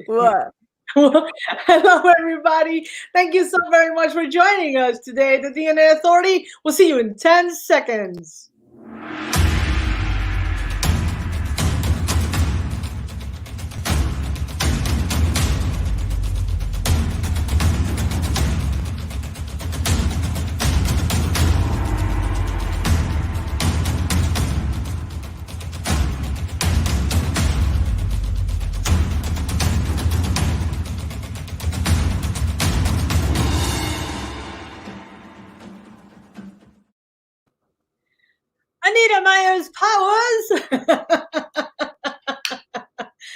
What? Hello, everybody. Thank you so very much for joining us today. The DNA Authority. We'll see you in 10 seconds. Anita Myers Powers.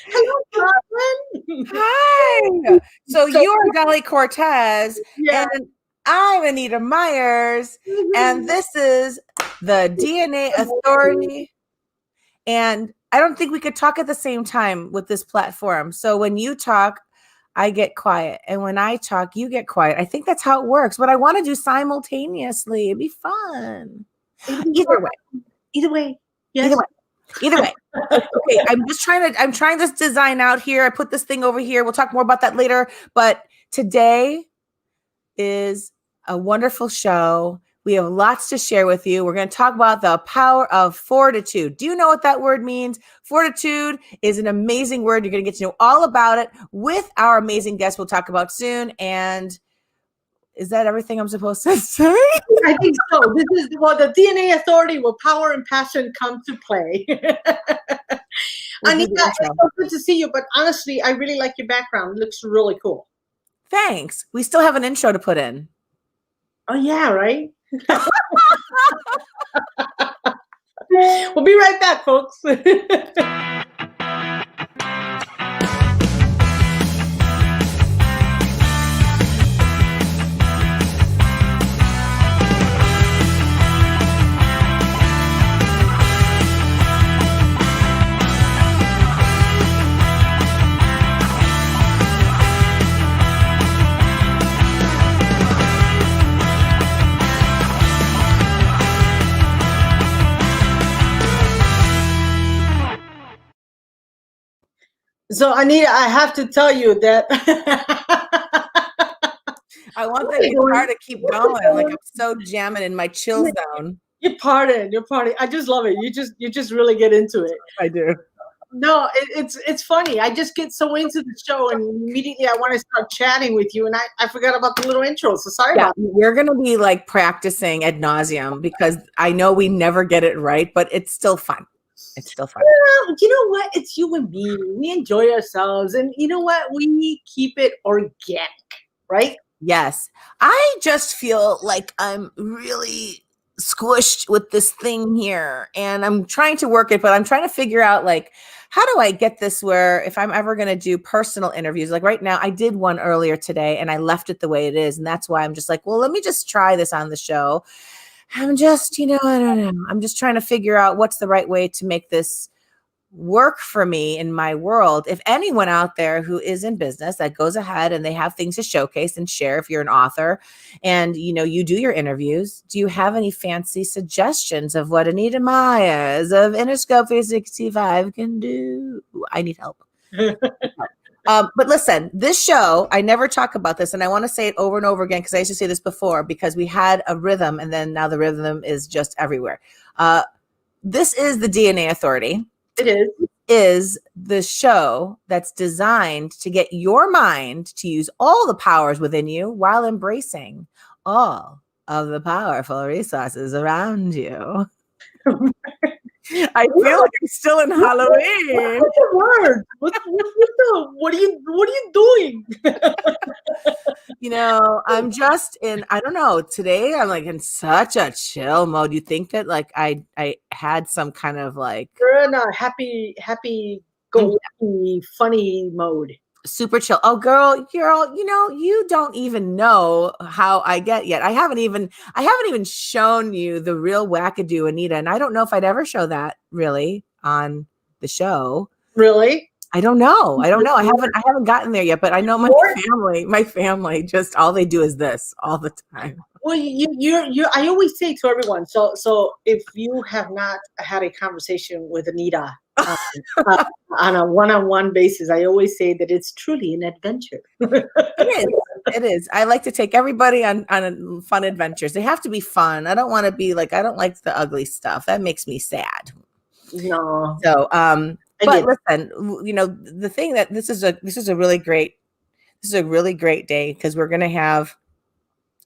Hello, Carmen. Hi. So you're Dolly Cortez, Yeah. and I'm Anita Myers, and this is the DNA Authority. And I don't think we could talk at the same time with this platform. So when you talk, I get quiet. And when I talk, you get quiet. I think that's how it works. But I want to do simultaneously. It'd be fun. Either way. Either way. Yes. Either way. Either way. Okay, I'm trying this design out here. I put this thing over here. We'll talk more about that later. But today is a wonderful show. We have lots to share with you. We're going to talk about the power of fortitude. Do you know what that word means? Fortitude is an amazing word. You're going to get to know all about it with our amazing guest we'll talk about soon. And is that everything I'm supposed to say? I think so. This is the DNA Authority where power and passion come to play. Anita, it's so good to see you, but honestly, I really like your background. It looks really cool. Thanks. We still have an intro to put in. Oh, yeah, right? We'll be right back, folks. So, Anita, I have to tell you that I want that guitar to keep going. Like I'm so jamming in my chill zone. You're partying. I just love it. You just really get into it. I do. No, it's funny. I just get so into the show, and immediately I want to start chatting with you, and I forgot about the little intro. So sorry about that. We're gonna be like practicing ad nauseum because I know we never get it right, but it's still fun. It's still fun. Well, you know what? It's human being. We enjoy ourselves, and you know what? We keep it organic, right? Yes. I just feel like I'm really squished with this thing here, and I'm trying to work it, but I'm trying to figure out like how do I get this where if I'm ever going to do personal interviews, like right now, I did one earlier today and I left it the way it is. And that's why I'm just like, well, let me just try this on the show. I'm just, I don't know. I'm just trying to figure out what's the right way to make this work for me in my world. If anyone out there who is in business that goes ahead and they have things to showcase and share, if you're an author and you do your interviews, do you have any fancy suggestions of what Anita Myers of Interscope 365 can do? I need help. But listen, this show, I never talk about this, and I want to say it over and over again because I used to say this before because we had a rhythm, and then now the rhythm is just everywhere. This is the DNA Authority. It is the show that's designed to get your mind to use all the powers within you while embracing all of the powerful resources around you. I feel like I'm still in Halloween. What are you doing? I'm just in, I don't know, today I'm like in such a chill mode. You think that like I had some kind of like you're in a happy go lucky funny mode. Super chill. Oh girl, you don't even know how I get yet. I haven't even shown you the real wackadoo Anita, and I don't know if I'd ever show that really on the show. Really? I don't know. I haven't gotten there yet, but I know my family just all they do is this all the time. Well, I always say to everyone, so if you have not had a conversation with Anita uh, on a one-on-one basis, I always say that it's truly an adventure. It is. It is. I like to take everybody on fun adventures. They have to be fun. I don't want to be like, I don't like the ugly stuff. That makes me sad. No. So, but listen, the thing that this is a really great day because we're going to have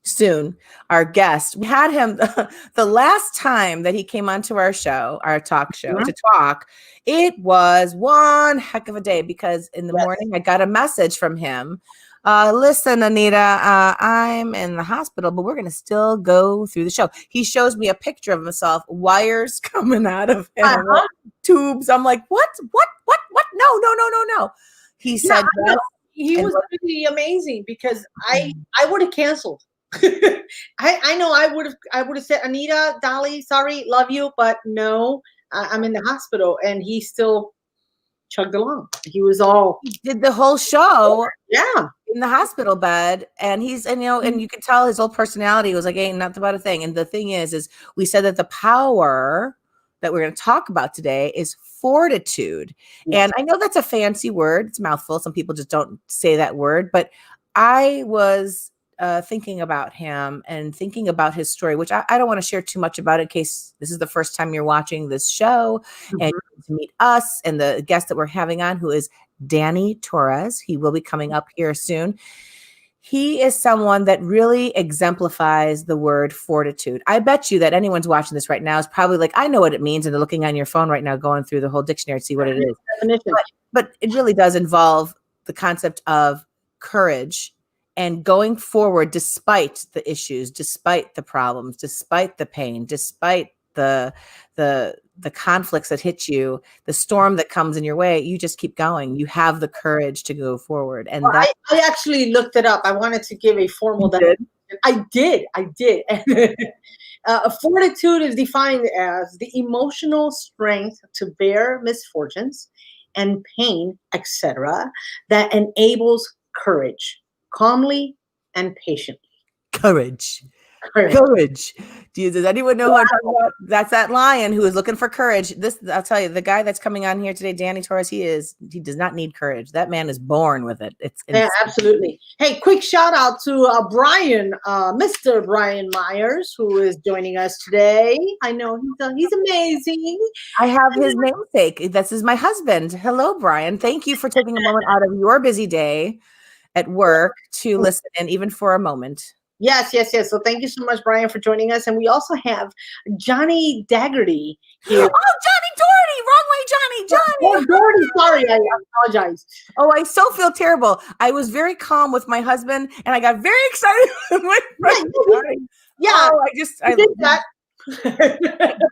soon our guest. We had him the last time that he came onto our talk show to talk. It was one heck of a day because in the morning I got a message from him. Listen, Anita, I'm in the hospital, but we're going to still go through the show. He shows me a picture of himself, wires coming out of him, tubes. I'm like, what? No. He said, yes. He was really amazing because I would have canceled. I know I would have said, Anita, Dolly, sorry, love you, but no, I'm in the hospital, and he still chugged along. He did the whole show, in the hospital bed, and and you could tell his whole personality was like, ain't nothing about a thing. And the thing is we said that the power that we're going to talk about today is fortitude. And I know that's a fancy word. It's a mouthful. Some people just don't say that word, but I was thinking about him and thinking about his story, which I don't want to share too much about in case this is the first time you're watching this show and to meet us and the guest that we're having on, who is Danny Torres. He will be coming up here soon. He is someone that really exemplifies the word fortitude. I bet you that anyone's watching this right now is probably like, I know what it means. And they're looking on your phone right now, going through the whole dictionary to see what it is. But it really does involve the concept of courage and going forward despite the issues, despite the problems, despite the pain, despite the conflicts that hit you, the storm that comes in your way, you just keep going. You have the courage to go forward. And I actually looked it up. I wanted to give a formal definition. I did. Fortitude is defined as the emotional strength to bear misfortunes and pain, etc., that enables courage, calmly and patiently. Courage. Does anyone know who I'm talking about? That's that lion who is looking for courage. I'll tell you, the guy that's coming on here today, Danny Torres, he does not need courage. That man is born with it. Absolutely. Hey, quick shout out to Brian, Mr. Brian Myers, who is joining us today. I know he's amazing. I have his namesake. This is my husband. Hello, Brian. Thank you for taking a moment out of your busy day at work to listen in, even for a moment. Yes. So thank you so much, Brian, for joining us. And we also have Johnny Daggerty here. Oh, Johnny Doherty. Wrong way, Johnny. Doherty. Sorry, I apologize. Oh, I so feel terrible. I was very calm with my husband, and I got very excited with my friend. Yeah. Oh, I did that.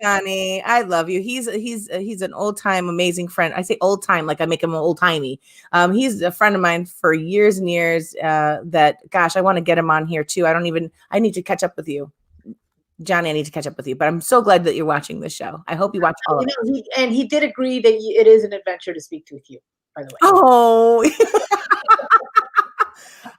Johnny, I love you. He's an old time amazing friend. I say old time like I make him old timey. He's a friend of mine for years and years. That gosh, I want to get him on here too. I need to catch up with you, Johnny. I need to catch up with you. But I'm so glad that you're watching this show. I hope you watch all of it. And he did agree that it is an adventure to speak with you. By the way. Oh.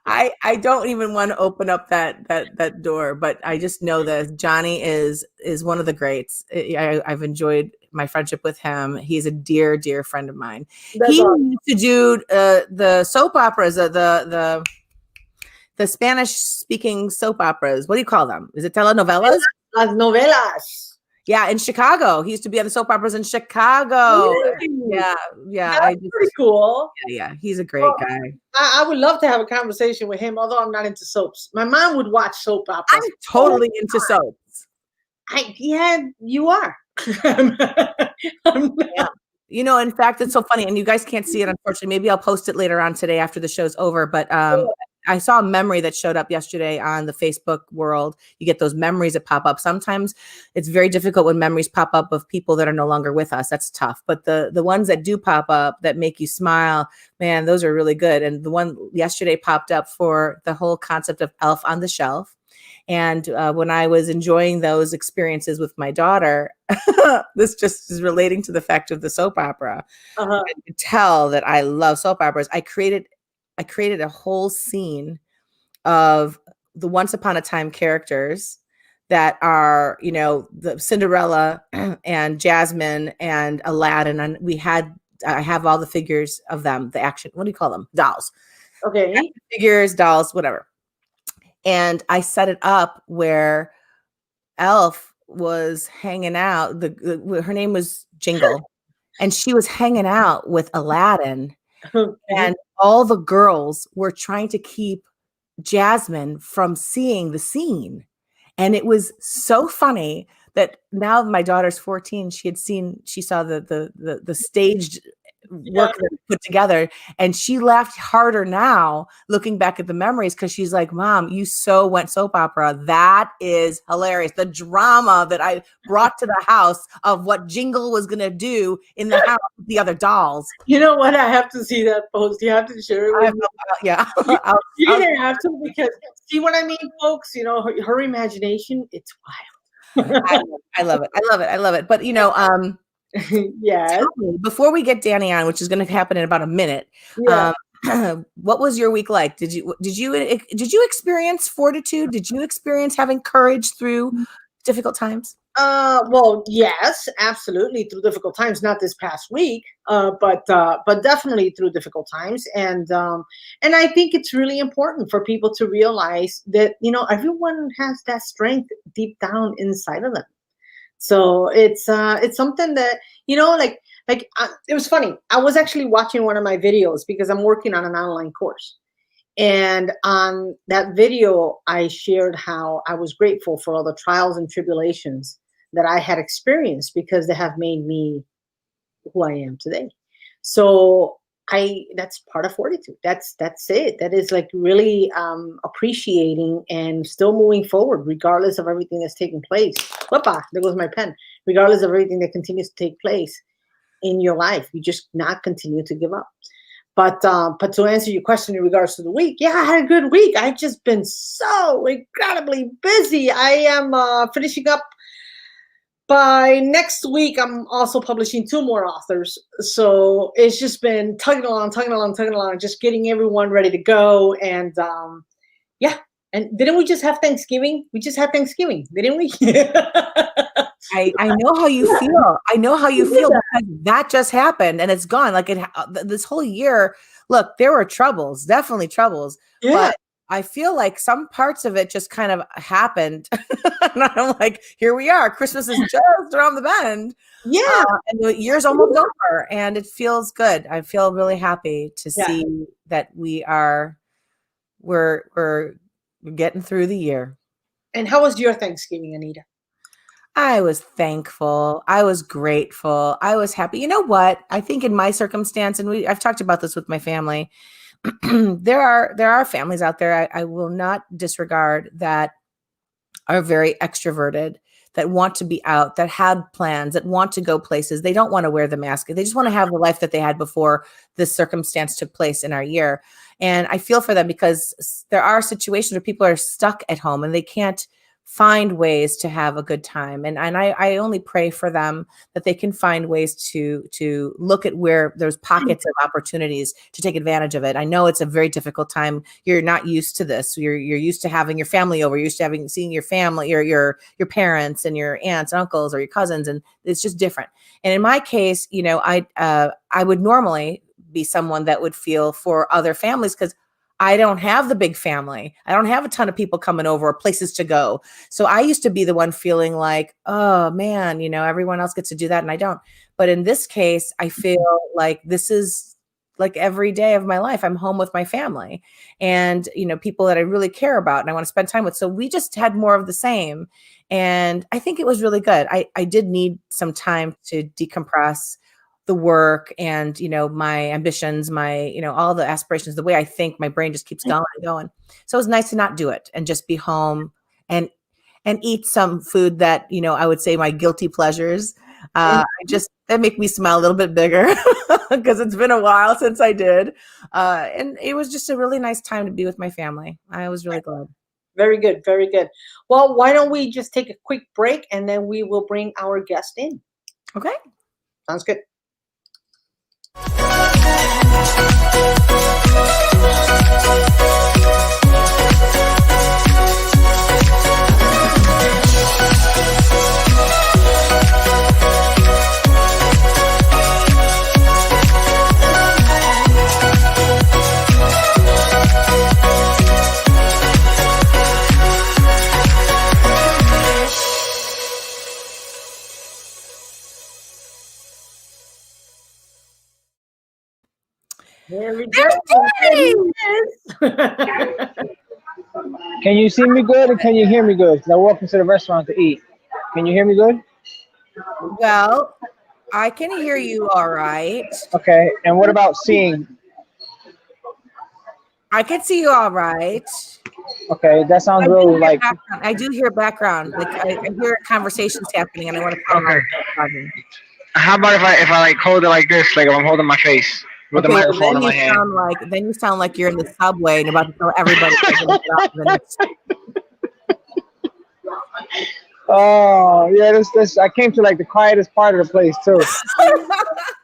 I don't even want to open up that door, but I just know that Johnny is one of the greats. I've enjoyed my friendship with him. He's a dear friend of mine. He used to do the soap operas, the Spanish speaking soap operas. What do you call them? Is it telenovelas? Las novelas. Yeah, in Chicago. He used to be on the soap operas in Chicago. Yeah. That's pretty cool. Yeah, he's a great guy. I would love to have a conversation with him, although I'm not into soaps. My mom would watch soap operas. I'm totally into soaps. You are. Yeah. In fact, it's so funny, and you guys can't see it, unfortunately. Maybe I'll post it later on today after the show's over, but I saw a memory that showed up yesterday on the Facebook world. You get those memories that pop up. Sometimes it's very difficult when memories pop up of people that are no longer with us. That's tough. But the ones that do pop up that make you smile, man, those are really good. And the one yesterday popped up for the whole concept of Elf on the Shelf. And when I was enjoying those experiences with my daughter, this just is relating to the fact of the soap opera. Uh-huh. I could tell that I love soap operas. I created a whole scene of the Once Upon a Time characters that are, the Cinderella and Jasmine and Aladdin. And I have all the figures of them, the action, what do you call them? Dolls. Okay. Action figures, dolls, whatever. And I set it up where Elf was hanging out. Her name was Jingle, and she was hanging out with Aladdin. Okay. And all the girls were trying to keep Jasmine from seeing the scene. And it was so funny that now my daughter's 14, she saw the staged Yeah. work that we put together, and she laughed harder now looking back at the memories, because she's like, Mom, you so went soap opera. That is hilarious. The drama that I brought to the house of what Jingle was going to do in the house with the other dolls. You know what? I have to see that post. You have to share it with me. Yeah. You're gonna have to, because see what I mean, folks. Her imagination, it's wild. I love it. I love it. I love it. But Yes. tell me, before we get Danny on, which is going to happen in about a minute, Yeah. what was your week like? Did you experience fortitude? Did you experience having courage through difficult times? Well, yes, absolutely, through difficult times. Not this past week, but definitely through difficult times. And I think it's really important for people to realize that everyone has that strength deep down inside of them. So it's something that it was funny. I was actually watching one of my videos because I'm working on an online course. And on that video, I shared how I was grateful for all the trials and tribulations that I had experienced, because they have made me who I am today. So that's part of fortitude. That's it. That is like really appreciating and still moving forward, regardless of everything that's taking place. Whoopa, there goes my pen. Regardless of everything that continues to take place in your life, you just not continue to give up. But to answer your question in regards to the week, yeah, I had a good week. I've just been so incredibly busy. I am finishing up. By next week, I'm also publishing 2 more authors. So it's just been tugging along, just getting everyone ready to go. And yeah. And didn't we just have Thanksgiving? We just had Thanksgiving, didn't we? I know how you feel. I know how you feel, because that just happened and it's gone. Like this whole year, look, there were troubles, definitely troubles, Yeah. but I feel like some parts of it just kind of happened. And I'm like, here we are. Christmas is just around the bend. Yeah. And the year's almost over, and it feels good. I feel really happy to see that we're getting through the year. And how was your Thanksgiving, Anita? I was thankful. I was grateful. I was happy. You know what? I think in my circumstance, and I've talked about this with my family, there are families out there, I will not disregard, that are very extroverted, that want to be out, that had plans, that want to go places. They don't want to wear the mask. They just want to have the life that they had before this circumstance took place in our year. And I feel for them, because there are situations where people are stuck at home and they can't find ways to have a good time. And I only pray for them that they can find ways to look at where there's pockets of opportunities to take advantage of it. I know it's a very difficult time. You're not used to this. You're used to having your family over. You're used to seeing your family, your parents and your aunts and uncles or your cousins, and it's just different. And in my case, I would normally be someone that would feel for other families, because I don't have the big family. I don't have a ton of people coming over or places to go. So I used to be the one feeling like, oh man, everyone else gets to do that and I don't. But in this case, I feel like this is like every day of my life. I'm home with my family and, people that I really care about and I want to spend time with. So we just had more of the same. And I think it was really good. I did need some time to decompress the work and, my ambitions, my, all the aspirations, the way I think, my brain just keeps going and going. So it was nice to not do it and just be home and eat some food that, I would say my guilty pleasures. That make me smile a little bit bigger because it's been a while since I did. And it was just a really nice time to be with my family. I was really glad. Very good. Very good. Well, why don't we just take a quick break and then we will bring our guest in. Okay. Sounds good. There we go. Can you see me good or can you hear me good? 'Cause I walked into the restaurant to eat. Can you hear me good? Well, I can hear you all right. Okay. And what about seeing? I can see you all right. Okay, that sounds real like. I do hear background. Like I hear conversations happening, and I want to call Okay. out. How about if I like hold it like this, like I'm holding my face with the microphone in my hand? Then you sound like you're in the subway and about to tell everybody. Oh yeah, this I came to like the quietest part of the place too.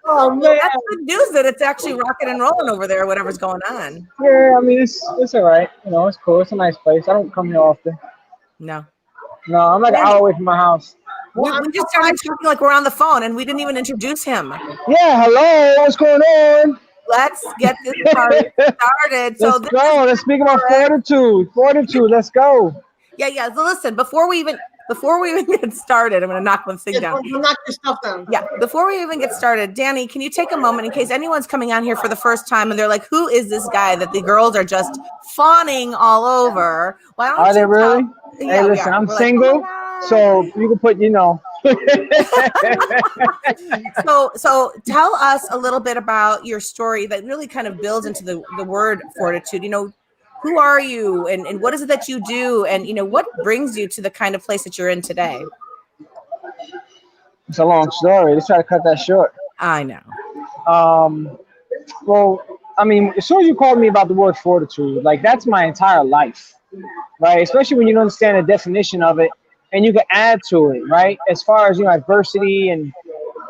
Oh man, that's good news that it's actually rocking and rolling over there. Whatever's going on. Yeah, I mean it's all right. You know, it's cool. It's a nice place. I don't come here often. No, I'm like an hour away from my house. We just started talking like we're on the phone, and we didn't even introduce him. Yeah, hello. What's going on? Let's get this party started. Let's go. Let's speak about fortitude. Fortitude. Let's go. Yeah. So listen, before we even get started, I'm going to knock one thing down. Knock your stuff down. Yeah. Before we even get started, Danny, can you take a moment in case anyone's coming on here for the first time and they're like, "Who is this guy that the girls are just fawning all over?" Why don't are they really? Yeah, hey, listen, I'm single, so you can put, So tell us a little bit about your story that really kind of builds into the word fortitude. Who are you and what is it that you do? And, what brings you to the kind of place that you're in today? It's a long story. Let's try to cut that short. I know. Well, I mean, as soon as you called me about the word fortitude, like that's my entire life, right? Especially when you don't understand the definition of it and you can add to it, right? As far as, adversity and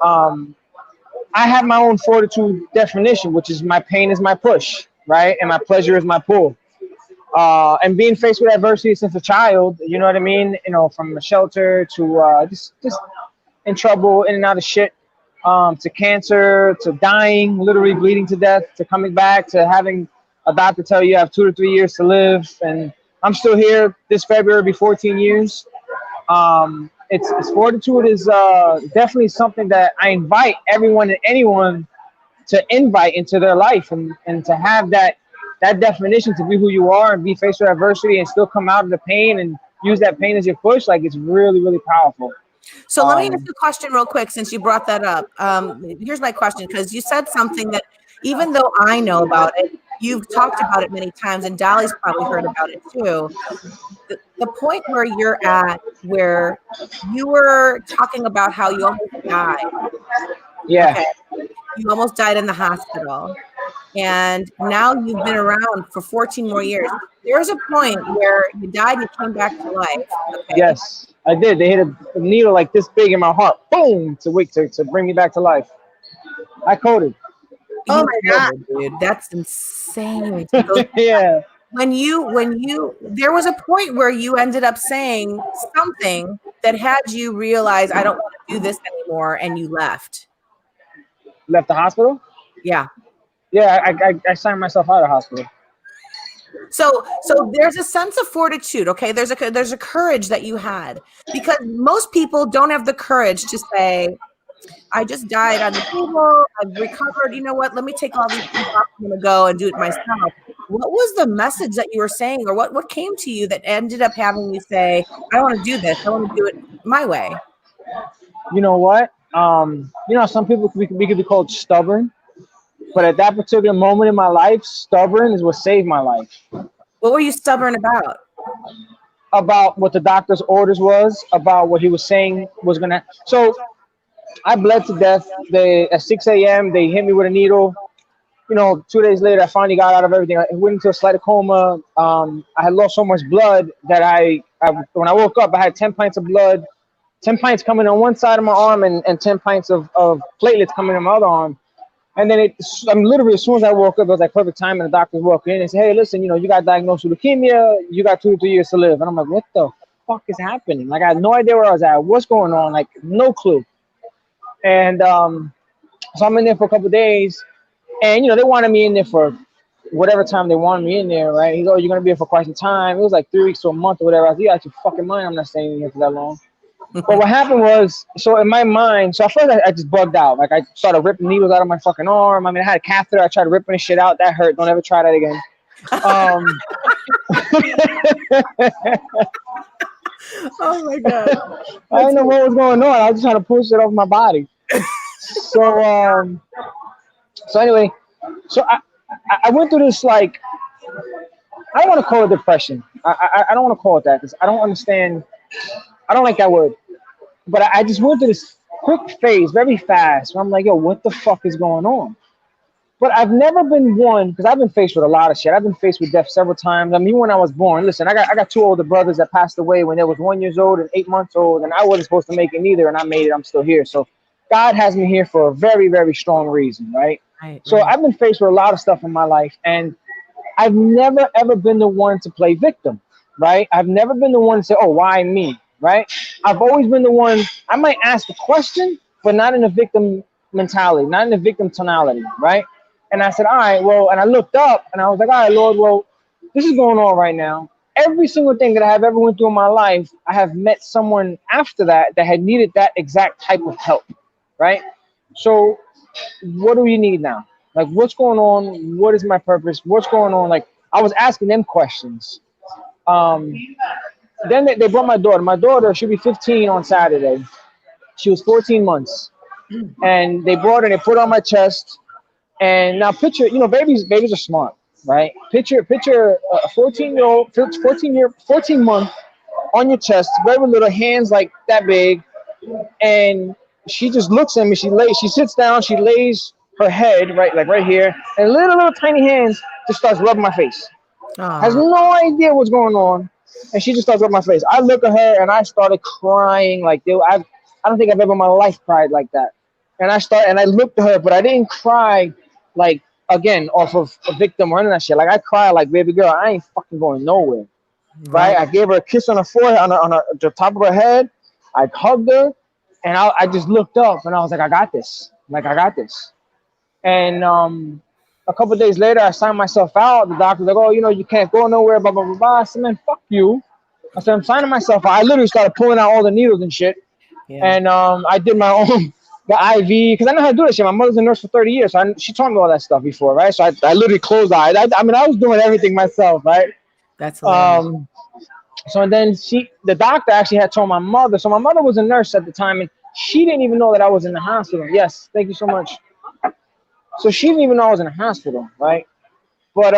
I have my own fortitude definition, which is my pain is my push, right? And my pleasure is my pull. And being faced with adversity since a child, you know what I mean? From a shelter to just in trouble, in and out of shit, to cancer, to dying, literally bleeding to death, to coming back, to having a doctor tell you have 2 to 3 years to live. And I'm still here. This February will be 14 years. It's fortitude is definitely something that I invite everyone and anyone to invite into their life and to have that definition to be who you are and be faced with adversity and still come out of the pain and use that pain as your push. Like it's really, really powerful. So let me ask you a question real quick since you brought that up. Here's my question, because you said something that even though I know about it, you've talked about it many times and Dolly's probably heard about it too. The point where you're at, where you were talking about how you almost died. Yeah. Okay. You almost died in the hospital. And now you've been around for 14 more years. There's a point where you died and you came back to life. Okay? Yes, I did. They hit a needle like this big in my heart. Boom! To bring me back to life. I coded. Oh my God, dude, that's insane. Yeah. When you there was a point where you ended up saying something that had you realize I don't want to do this anymore, and you left. Left the hospital? Yeah. Yeah, I signed myself out of the hospital. So there's a sense of fortitude, okay? There's a courage that you had, because most people don't have the courage to say, I just died on the table, I've recovered, you know what, let me take all these things off, I'm gonna go and do it myself. What was the message that you were saying, or what came to you that ended up having you say, I don't want to do this, I want to do it my way? You know what? Some people we could be called stubborn. But at that particular moment in my life, stubborn is what saved my life. What were you stubborn about? About what the doctor's orders was, about what he was saying was going to. So I bled to death. At 6 a.m., they hit me with a needle. you know, 2 days later, I finally got out of everything. I went into a slight coma. I had lost so much blood that when I woke up, I had 10 pints of blood, 10 pints coming on one side of my arm and 10 pints of platelets coming on my other arm. And then I'm literally, as soon as I woke up, it was like perfect time. And the doctor walked in and said, hey, listen, you know, you got diagnosed with leukemia. You got 2 to 3 years to live. And I'm like, what the fuck is happening? Like, I had no idea where I was at. What's going on? Like, no clue. And so I'm in there for a couple of days. And, you know, they wanted me in there for whatever time they wanted me in there, right? He's, oh, you're going to be here for quite some time. It was like 3 weeks to a month or whatever. I was like, you out your fucking mind. I'm not staying in here for that long. But what happened was, so in my mind, so at first I just bugged out. Like, I started ripping needles out of my fucking arm. I mean, I had a catheter. I tried ripping the shit out. That hurt. Don't ever try that again. Oh, my God. I didn't know what was going on. I was just trying to push it off my body. So anyway, so I went through this, like, I don't want to call it depression. I don't want to call it that because I don't understand. I don't like that word. But I just went through this quick phase very fast where I'm like, yo, what the fuck is going on? But I've never been one, because I've been faced with a lot of shit. I've been faced with death several times. I mean, when I was born, listen, I got 2 older brothers that passed away when they was 1 year old and 8 months old, and I wasn't supposed to make it either, and I made it. I'm still here. So God has me here for a very, very strong reason, right? So I've been faced with a lot of stuff in my life, and I've never, ever been the one to play victim, right? I've never been the one to say, oh, why me, right? I've always been the one, I might ask the question, but not in a victim mentality, not in a victim tonality, right? And I said, all right, well, and I looked up and I was like, all right, Lord, well, this is going on right now. Every single thing that I have ever went through in my life, I have met someone after that had needed that exact type of help, right? So what do you need now? Like, what's going on? What is my purpose? What's going on? Like, I was asking them questions. Then they brought my daughter. My daughter, she'll be 15 on Saturday. She was 14 months. And they brought her and they put her on my chest. And now picture, you know, babies are smart, right? Picture a 14 month on your chest, very little, hands like that big. And she just looks at me. She sits down, she lays her head right here, and little tiny hands just starts rubbing my face. Has no idea what's going on, and she just starts rubbing my face. I look at her and I started crying like I don't think I've ever in my life cried like that. And I looked at her, but I didn't cry like again off of a victim or any of that shit. Like I cried like, baby girl, I ain't fucking going nowhere. Right? I gave her a kiss on her forehead, on the top of her head. I hugged her, and I just looked up and I was like, I got this. Like I got this. And a couple of days later, I signed myself out. The doctor's like, oh, you know, you can't go nowhere, blah, blah, blah, blah. I said, man, fuck you. I said, I'm signing myself out. I literally started pulling out all the needles and shit. Yeah. And I did my own, the IV, because I know how to do this shit. My mother's a nurse for 30 years, so she taught me all that stuff before, right? So I literally closed the eyes. I mean, I was doing everything myself, right? That's hilarious. So then the doctor actually had told my mother. So my mother was a nurse at the time, and she didn't even know that I was in the hospital. Yes, thank you so much. So she didn't even know I was in the hospital, right? But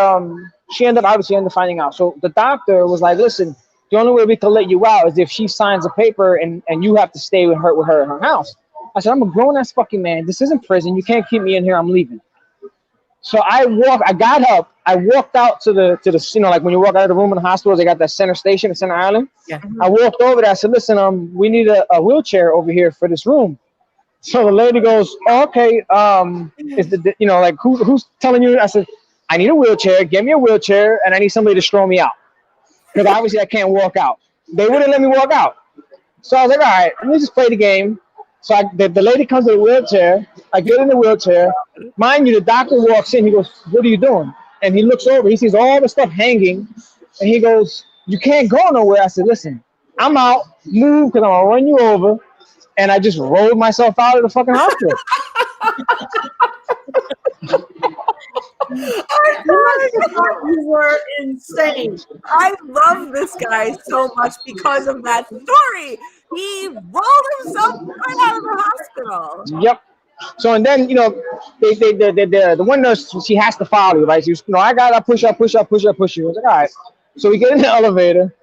she ended up finding out. So the doctor was like, listen, the only way we can let you out is if she signs a paper and you have to stay with her in her house. I said, I'm a grown-ass fucking man. This isn't prison. You can't keep me in here. I'm leaving. So I got up. I walked out to the, you know, like when you walk out of the room in the hospital, they got that center station, the center island. Yeah. I walked over there. I said, listen, we need a wheelchair over here for this room. So the lady goes, oh, okay. Is you know, like who's telling you? I said, I need a wheelchair. Get me a wheelchair, and I need somebody to stroll me out because obviously I can't walk out. They wouldn't let me walk out. So I was like, all right, let me just play the game. So the lady comes in a wheelchair. I get in the wheelchair. Mind you, the doctor walks in. He goes, what are you doing? And he looks over. He sees all the stuff hanging. And he goes, you can't go nowhere. I said, listen, I'm out. Move because I'm going to run you over. And I just rolled myself out of the fucking hospital. You were insane. I love this guy so much because of that story. He rolled himself right out of the hospital. Yep. So and then you know, the one nurse, she has to follow you, right? She was, you know, I push you. I was like, all right. So we get in the elevator.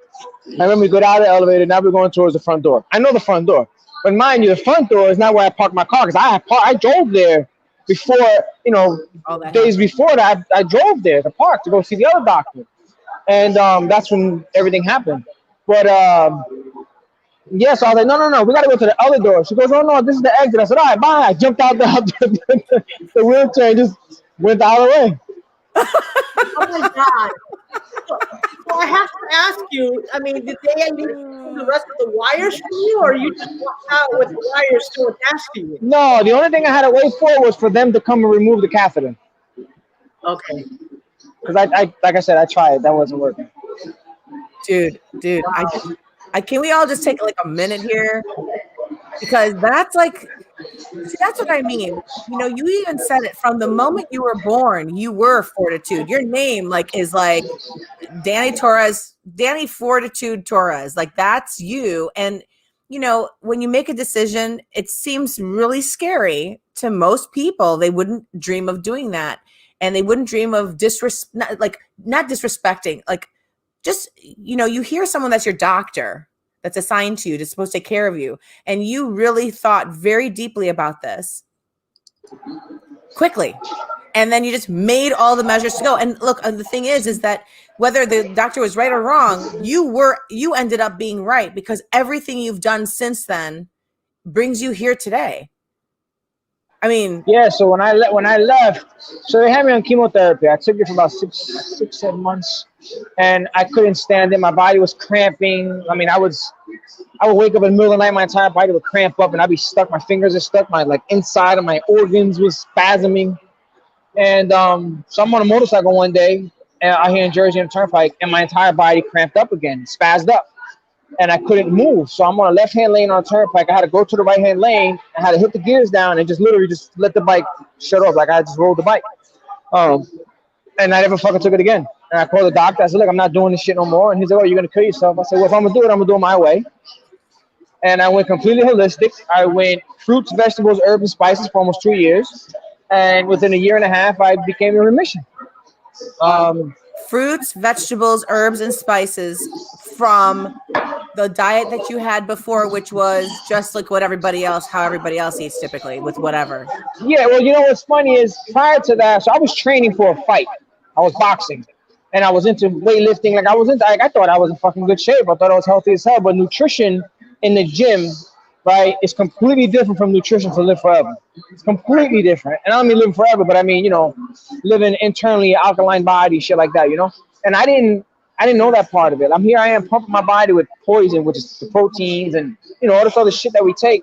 And then we go out of the elevator. Now we're going towards the front door. I know the front door, but mind you, the front door is not where I parked my car because I drove there before, days before that, I drove there, the park, to go see the other doctor. And that's when everything happened. But yeah, so I was like, no, we got to go to the other door. She goes, oh, no, this is the exit. I said, all right, bye. I jumped out the wheelchair and just went the other way. Oh my God. So I have to ask you, I mean, did they leave the rest of the wires for you, or you just walked out with the wires still attached to you? No, the only thing I had to wait for was for them to come and remove the catheter. Okay. Because I like I said, I tried. That wasn't working. Dude, wow. I can we all just take like a minute here? Because that's like, see, that's what I mean. You even said it from the moment you were born, you were Fortitude. Your name is like Danny Torres, Danny Fortitude Torres. Like that's you. And, when you make a decision, it seems really scary to most people. They wouldn't dream of doing that. And they wouldn't dream of not disrespecting, just, you hear someone that's your doctor, that's assigned to you, that's supposed to take care of you. And you really thought very deeply about this quickly. And then you just made all the measures to go. And look, the thing is that whether the doctor was right or wrong, you ended up being right, because everything you've done since then brings you here today. I mean, yeah. So when I left, so they had me on chemotherapy. I took it for about 7 months, and I couldn't stand it. My body was cramping. I mean, I would wake up in the middle of the night, my entire body would cramp up, and I'd be stuck. My fingers are stuck. My inside of my organs was spasming. And so I'm on a motorcycle one day, out here in Jersey on the Turnpike, and my entire body cramped up again, spazzed up. And I couldn't move. So I'm on a left-hand lane on a turnpike. I had to go to the right-hand lane. I had to hit the gears down and just literally just let the bike shut off. Like I just rolled the bike. And I never fucking took it again. And I called the doctor. I said, look, I'm not doing this shit no more. And he's like, oh, you're going to kill yourself. I said, well, if I'm going to do it, I'm going to do it my way. And I went completely holistic. I went fruits, vegetables, herbs, and spices for almost 2 years. And within a year and a half, I became in remission. Fruits, vegetables, herbs, and spices from the diet that you had before, which was just like how everybody else eats typically with whatever. Yeah, well, what's funny is prior to that, so I was training for a fight. I was boxing, and I was into weightlifting. I thought I was in fucking good shape. I thought I was healthy as hell. But nutrition in the gym, right, is completely different from nutrition to live forever. It's completely different. And I don't mean living forever, but I mean, living internally, alkaline body, shit like that, And I didn't know that part of it. I am pumping my body with poison, which is the proteins and, all this other shit that we take.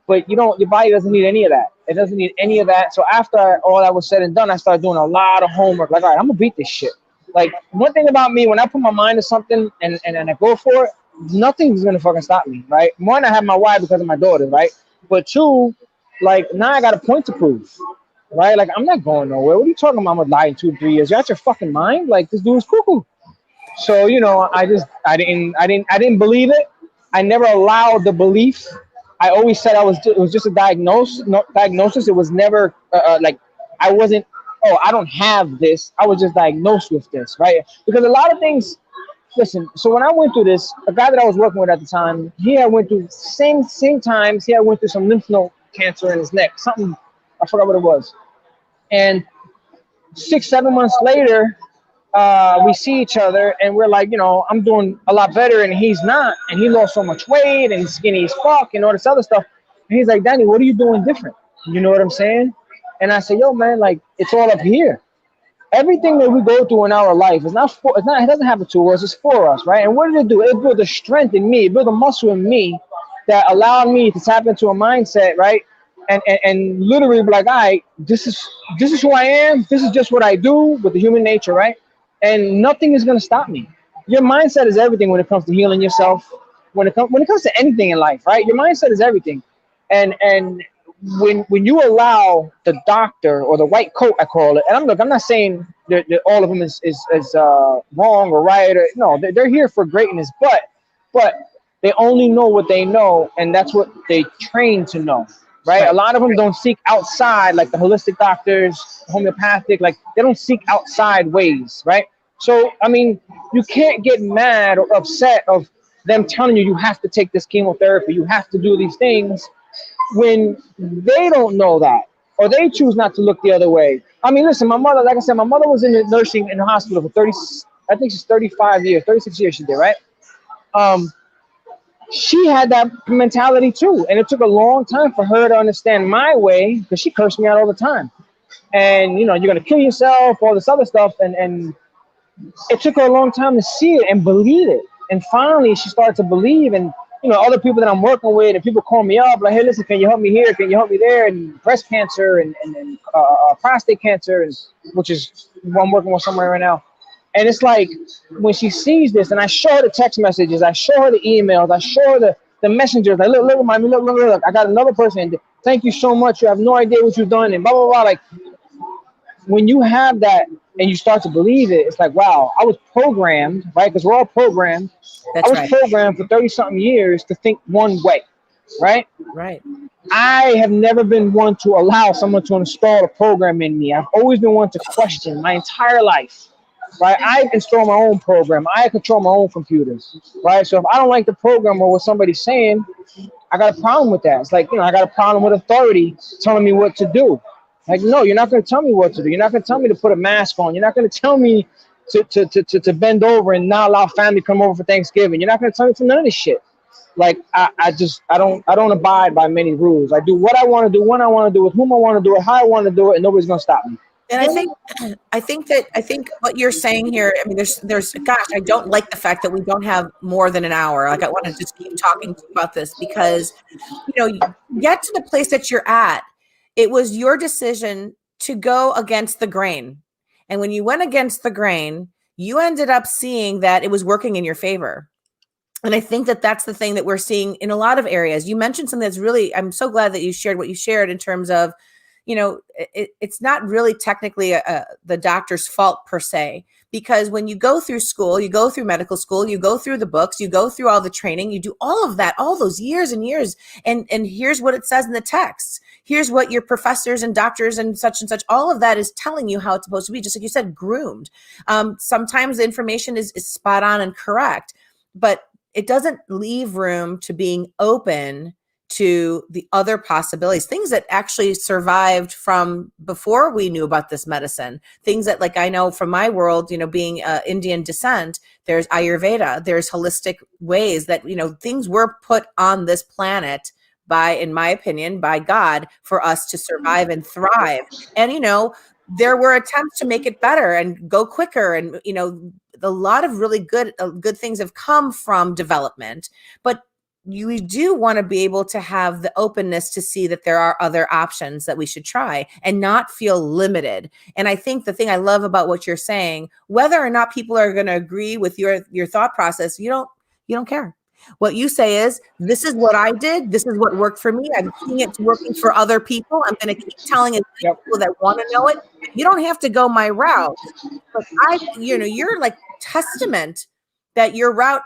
But your body doesn't need any of that. It doesn't need any of that. So after all that was said and done, I started doing a lot of homework. Like, all right, I'm gonna beat this shit. Like, one thing about me, when I put my mind to something and I go for it, nothing's gonna fucking stop me, right? One, I have my why because of my daughter, right? But two, now I got a point to prove, right? Like, I'm not going nowhere. What are you talking about? I'm gonna lie in 2-3 years. You're out your fucking mind? Like, this dude's cuckoo. So, I didn't believe it. I never allowed the belief. I always said it was just a diagnosis. It was never I wasn't, oh, I don't have this. I was just diagnosed with this, right? Because a lot of things, listen, so when I went through this, a guy that I was working with at the time, he had went through same times, he had went through some lymph node cancer in his neck, something, I forgot what it was. And 6-7 months later, we see each other and we're like, I'm doing a lot better and he's not. And he lost so much weight and he's skinny as fuck and all this other stuff. And he's like, Danny, what are you doing different? You know what I'm saying? And I say, yo, man, it's all up here. Everything that we go through in our life it doesn't happen to us, it's for us, right? And what did it do? It built a strength in me, it built a muscle in me that allowed me to tap into a mindset, right? And literally be like, all right, this is who I am, this is just what I do with the human nature, right? And nothing is gonna stop me. Your mindset is everything when it comes to healing yourself, when it comes to anything in life, right? Your mindset is everything. And when you allow the doctor or the white coat, I call it, and I'm not saying that all of them is wrong or right, or no, they're here for greatness, but they only know what they know, and that's what they train to know, right? A lot of them don't seek outside, like the holistic doctors, homeopathic, like they don't seek outside ways, right? So I mean, you can't get mad or upset of them telling you have to take this chemotherapy, you have to do these things, when they don't know that, or they choose not to look the other way. I mean, listen, my mother, like I said, my mother was in the nursing in the hospital for 30, I think she's 35 years, 36 years she did, right? She had that mentality too. And it took a long time for her to understand my way because she cursed me out all the time. And, you know, you're going to kill yourself, all this other stuff. And it took her a long time to see it and believe it. And finally, she started to believe. And, you know, other people that I'm working with and people call me up like, hey, listen, can you help me here? Can you help me there? And breast cancer and prostate cancer, and which is what I'm working with somewhere right now. And it's like when she sees this, and I show her the text messages, I show her the emails, I show her the messengers. Like, look, mommy, look. I got another person. Thank you so much. You have no idea what you've done, and blah, blah, blah. Like, when you have that and you start to believe it, it's like, wow, I was programmed, right? Because we're all programmed. That's I was right. programmed for 30-something years to think one way, right? Right. I have never been one to allow someone to install a program in me. I've always been one to question my entire life. Right, I install my own program. I control my own computers. Right, so if I don't like the program or what somebody's saying, I got a problem with that. It's like, you know, I got a problem with authority telling me what to do. Like, no, you're not going to tell me what to do. You're not going to tell me to put a mask on. You're not going to tell me to bend over and not allow family to come over for Thanksgiving. You're not going to tell me to none of this shit. Like, I don't abide by many rules. I do what I want to do, when I want to do it, with whom I want to do it, how I want to do it, and nobody's going to stop me. And I think what you're saying here, I mean, there's, gosh, I don't like the fact that we don't have more than an hour. Like, I want to just keep talking about this because, you know, you get to the place that you're at. It was your decision to go against the grain. And when you went against the grain, you ended up seeing that it was working in your favor. And I think that that's the thing that we're seeing in a lot of areas. You mentioned something that's really, I'm so glad that you shared what you shared in terms of, you know, it's not really technically the doctor's fault per se, because when you go through school, you go through medical school, you go through the books, you go through all the training, you do all of that, all those years and years. And here's what it says in the text. Here's what your professors and doctors and such, all of that is telling you how it's supposed to be. Just like you said, groomed. Sometimes the information is spot on and correct, but it doesn't leave room to being open to the other possibilities, things that actually survived from before we knew about this medicine, things that, like, I know from my world, you know, being Indian descent, there's Ayurveda, there's holistic ways that, you know, things were put on this planet by, in my opinion, by God for us to survive and thrive. And, you know, there were attempts to make it better and go quicker. And, you know, a lot of really good things have come from development, but you do want to be able to have the openness to see that there are other options that we should try and not feel limited. And I think the thing I love about what you're saying, whether or not people are going to agree with your thought process, you don't care. What you say is, this is what I did. This is what worked for me. I'm seeing it's working for other people. I'm going to keep telling it to people that want to know it. You don't have to go my route, but you're like testament that your route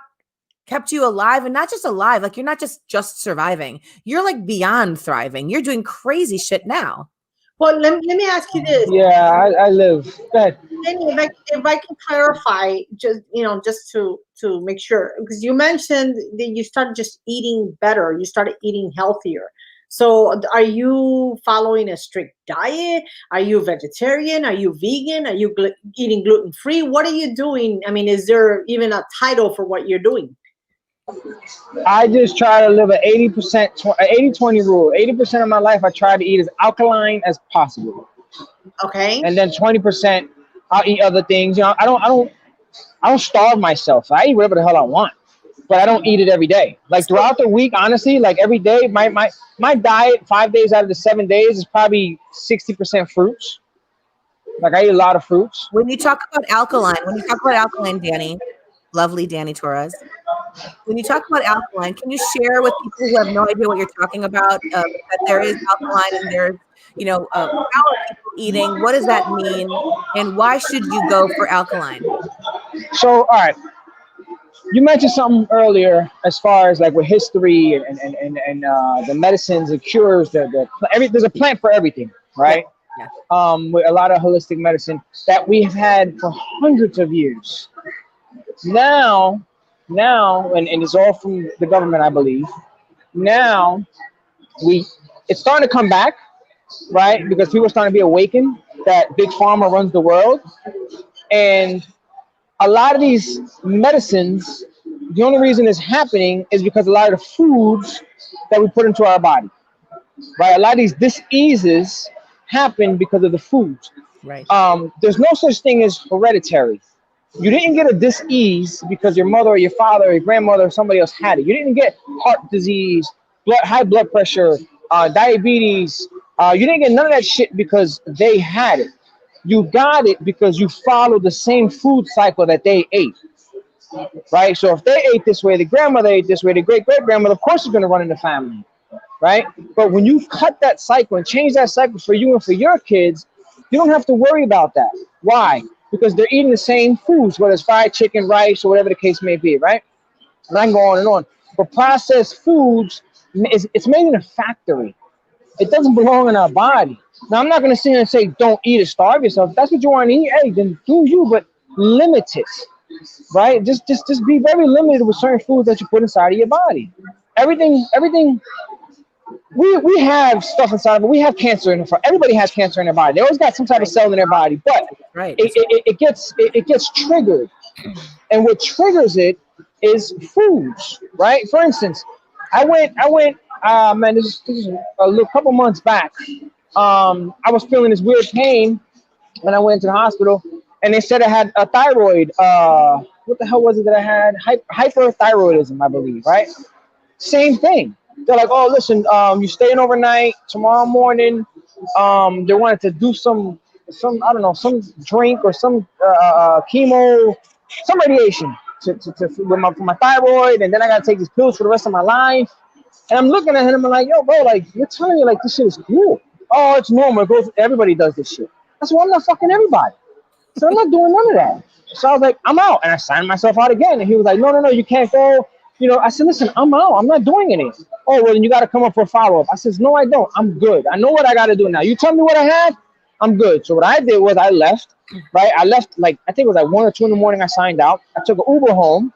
kept you alive, and not just alive. Like, you're not just surviving. You're like beyond thriving. You're doing crazy shit now. Well, let me ask you this. Yeah, I live. Go ahead. If I can clarify, just to make sure, because you mentioned that you started just eating better. You started eating healthier. So are you following a strict diet? Are you vegetarian? Are you vegan? Are you eating gluten-free? What are you doing? I mean, is there even a title for what you're doing? I just try to live an 80-20 rule. 80% of my life I try to eat as alkaline as possible. Okay. And then 20% I'll eat other things. You know, I don't starve myself. I eat whatever the hell I want, but I don't eat it every day. Like, throughout the week, honestly, like every day, my diet 5 days out of the 7 days is probably 60% fruits. Like, I eat a lot of fruits. When you talk about alkaline, Danny, lovely Danny Torres, when you talk about alkaline, can you share with people who have no idea what you're talking about, that there is alkaline and there's, how are people eating? What does that mean? And why should you go for alkaline? So, all right. You mentioned something earlier as far as like with history and the medicines and cures, there's a plant for everything, right? Yeah. With a lot of holistic medicine that we've had for hundreds of years. Now, and it's all from the government, I believe. Now, it's starting to come back, right? Because people are starting to be awakened that big pharma runs the world, and a lot of these medicines, the only reason it's happening is because a lot of the foods that we put into our body, right? A lot of these diseases happen because of the foods. Right. There's no such thing as hereditary. You didn't get a disease because your mother or your father or your grandmother or somebody else had it. You didn't get heart disease, high blood pressure, diabetes. You didn't get none of that shit because they had it. You got it because you followed the same food cycle that they ate, right? So if they ate this way, the grandmother ate this way, the great great grandmother, of course, is going to run in the family, right? But when you cut that cycle and change that cycle for you and for your kids, you don't have to worry about that. Why? Because they're eating the same foods, whether it's fried chicken, rice, or whatever the case may be, right? And I can go on and on. But processed foods, it's made in a factory. It doesn't belong in our body. Now, I'm not going to sit here and say, don't eat it, starve yourself. If that's what you want to eat, hey, then do you, but limit it, right? Just be very limited with certain foods that you put inside of your body. Everything, we have stuff inside, but we have cancer in the everybody has cancer in their body. They always got some type of cell in their body, but Right. it gets triggered, and what triggers it is foods, right? For instance, I went man, this is a little couple months back. I was feeling this weird pain when I went to the hospital, and they said I had a thyroid. What the hell was it that I had? Hyperthyroidism, I believe, right? Same thing. They're like, oh, listen, you staying overnight tomorrow morning. They wanted to do some I don't know, some drink or some chemo, some radiation for my thyroid, and then I gotta take these pills for the rest of my life. And I'm looking at him, I'm like, yo, bro, like you're telling me like this shit is cool. Oh, it's normal. It goes. Everybody does this shit. I said, well, I'm not fucking everybody, so I'm not doing none of that. So I was like, I'm out, and I signed myself out again. And he was like, no, you can't go. You know, I said, listen, I'm out. I'm not doing any. Oh, well, then you got to come up for a follow-up. I says, no, I don't. I'm good. I know what I got to do now. You tell me what I had, I'm good. So what I did was I left, right? I left, like, I think it was like 1 or 2 in the morning. I signed out. I took an Uber home.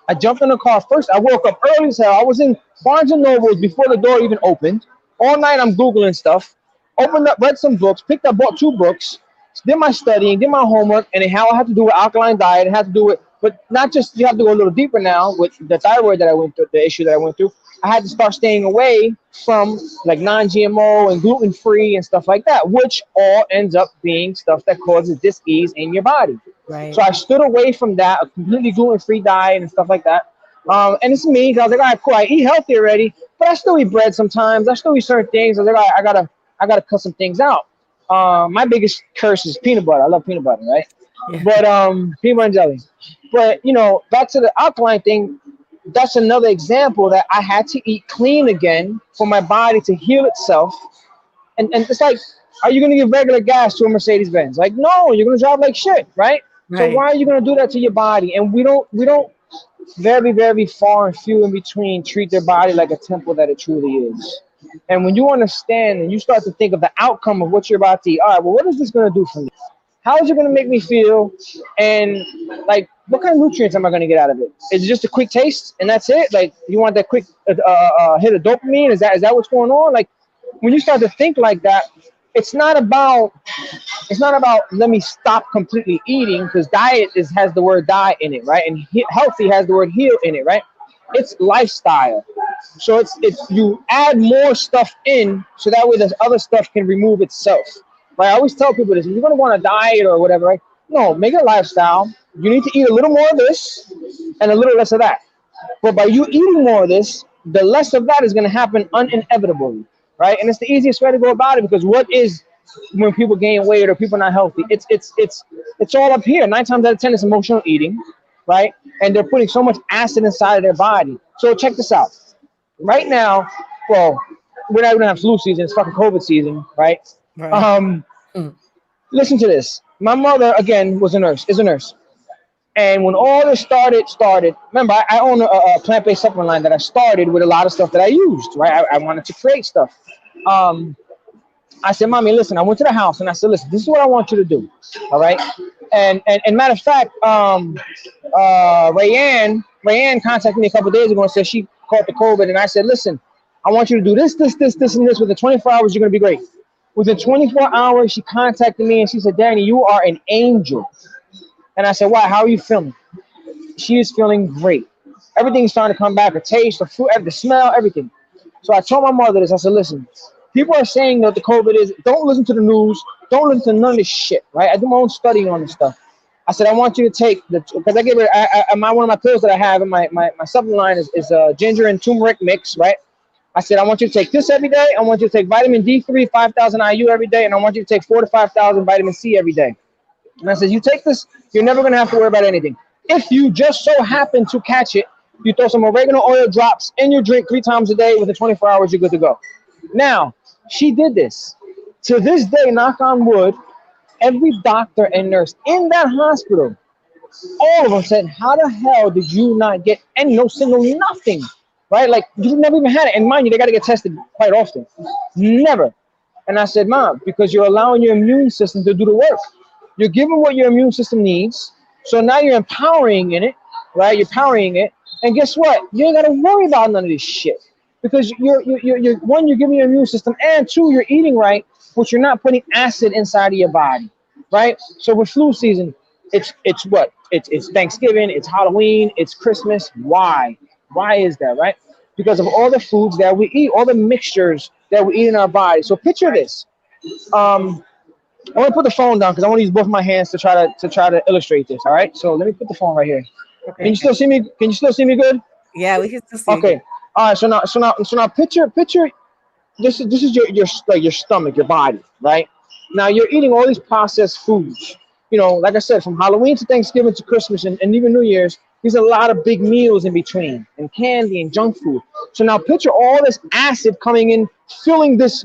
I jumped in the car first. I woke up early as hell. I was in Barnes and Nobles before the door even opened. All night I'm Googling stuff. Opened up, read some books, picked up, bought 2 books, did my studying, did my homework, and it had to do with alkaline diet. It had to do with, but not just, you have to go a little deeper now with the thyroid that I went through, the issue that I went through. I had to start staying away from like non-GMO and gluten-free and stuff like that, which all ends up being stuff that causes dis-ease in your body. Right. So I stood away from that, a completely gluten-free diet and stuff like that. And it's me, because I was like, all right, cool, I eat healthy already, but I still eat bread sometimes. I still eat certain things. I was like, all right, I gotta cut some things out. My biggest curse is peanut butter. I love peanut butter, right? Yeah. But peanut butter and jelly. But you know, back to the alkaline thing, that's another example that I had to eat clean again for my body to heal itself. And it's like, are you gonna give regular gas to a Mercedes Benz? Like, no, you're gonna drive like shit, right? So why are you gonna do that to your body? And we don't very, very far and few in between treat their body like a temple that it truly is. And when you understand and you start to think of the outcome of what you're about to eat, all right, well, what is this going to do for me? How is it going to make me feel? And like, what kind of nutrients am I going to get out of it? Is it just a quick taste and that's it? Like, you want that quick hit of dopamine? Is that what's going on? Like, when you start to think like that, it's not about let me stop completely eating, because diet has the word die in it, right? And healthy has the word heal in it, right? It's lifestyle. So it's you add more stuff in so that way this other stuff can remove itself, right? I always tell people this: if you're gonna go on a diet or whatever, right? No, make it a lifestyle. You need to eat a little more of this and a little less of that. But by you eating more of this, the less of that is gonna happen inevitably, right? And it's the easiest way to go about it, because what is when people gain weight or people not healthy? It's all up here. 9 times out of 10, it's emotional eating, right? And they're putting so much acid inside of their body. So check this out. Right now, well, we're not gonna have flu season. It's fucking COVID season, right? Listen to this. My mother, again, is a nurse. And when all this started, remember, I own a plant-based supplement line that I started with a lot of stuff that I used, right? I wanted to create stuff. I said, Mommy, listen, I went to the house and I said, listen, this is what I want you to do, all right? And matter of fact, Rayanne contacted me a couple of days ago and said she caught the COVID, and I said, listen, I want you to do this, and this. Within 24 hours, you're going to be great. Within 24 hours, she contacted me and she said, Danny, you are an angel. And I said, why? How are you feeling? She is feeling great. Everything's starting to come back, the taste, the food, the smell, everything. So I told my mother this. I said, listen, people are saying that the COVID is, don't listen to the news. Don't listen to none of this shit, right? I do my own studying on this stuff. I said, I want you to take because I gave her, one of my pills that I have in my supplement line is ginger and turmeric mix, right? I said, I want you to take this every day. I want you to take vitamin D3, 5,000 IU every day. And I want you to take 4 to 5,000 vitamin C every day. And I said, you take this, you're never going to have to worry about anything. If you just so happen to catch it, you throw some oregano oil drops in your drink 3 times a day. Within 24 hours, you're good to go. Now, she did this. To this day, knock on wood, every doctor and nurse in that hospital, all of them said, how the hell did you not get no signal, nothing, right? Like, you never even had it. And mind you, they got to get tested quite often. Never. And I said, Mom, because you're allowing your immune system to do the work. You're giving what your immune system needs. So now you're empowering in it, right? You're powering it. And guess what? You ain't got to worry about none of this shit. Because you're one, you're giving your immune system, and 2, you're eating right, but you're not putting acid inside of your body, right? So with flu season, it's what? It's Thanksgiving, it's Halloween, it's Christmas. Why? Why is that, right? Because of all the foods that we eat, all the mixtures that we eat in our body. So picture this. I want to put the phone down because I want to use both my hands to try to illustrate this. All right. So let me put the phone right here. Okay. Can you still see me? Can you still see me good? Yeah, we can still see. Okay. All right. So now picture. This is your stomach, your body, right? Now you're eating all these processed foods. You know, like I said, from Halloween to Thanksgiving to Christmas and even New Year's, there's a lot of big meals in between, and candy and junk food. So now picture all this acid coming in, filling this,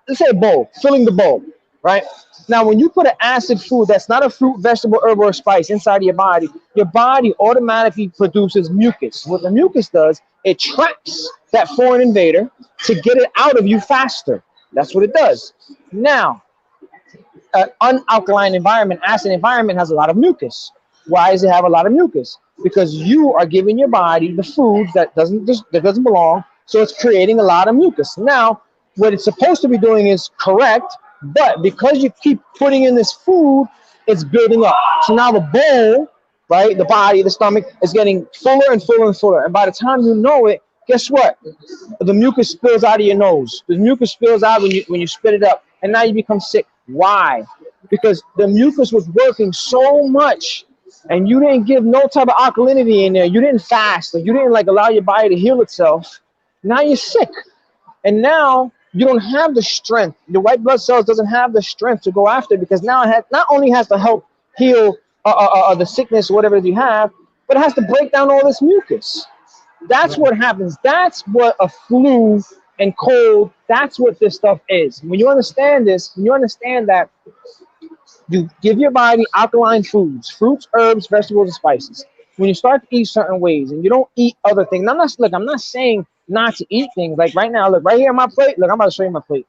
let's say a bowl, filling the bowl, right? Now, when you put an acid food that's not a fruit, vegetable, herb, or spice inside of your body automatically produces mucus. What the mucus does, it traps that foreign invader to get it out of you faster. That's what it does. Now, an unalkaline environment, acid environment has a lot of mucus. Why does it have a lot of mucus? Because you are giving your body the foods that doesn't belong, so it's creating a lot of mucus. Now, what it's supposed to be doing is correct, but because you keep putting in this food, it's building up. So now the bowl, right, the body, the stomach, is getting fuller and fuller and fuller. And by the time you know it, guess what? The mucus spills out of your nose. The mucus spills out when you spit it up, and now you become sick. Why? Because the mucus was working so much, and you didn't give no type of alkalinity in there. You didn't fast, or you didn't allow your body to heal itself. Now you're sick, and now you don't have the strength. The white blood cells doesn't have the strength to go after, because now it not only has to help heal the sickness or whatever you have, but it has to break down all this mucus. That's what happens. That's what a flu and cold, that's what this stuff is. When you understand this, when you understand that you give your body alkaline foods, fruits, herbs, vegetables, and spices. When you start to eat certain ways and you don't eat other things, I'm not saying not to eat things. Like right now, look, right here on my plate, look, I'm about to show you my plate.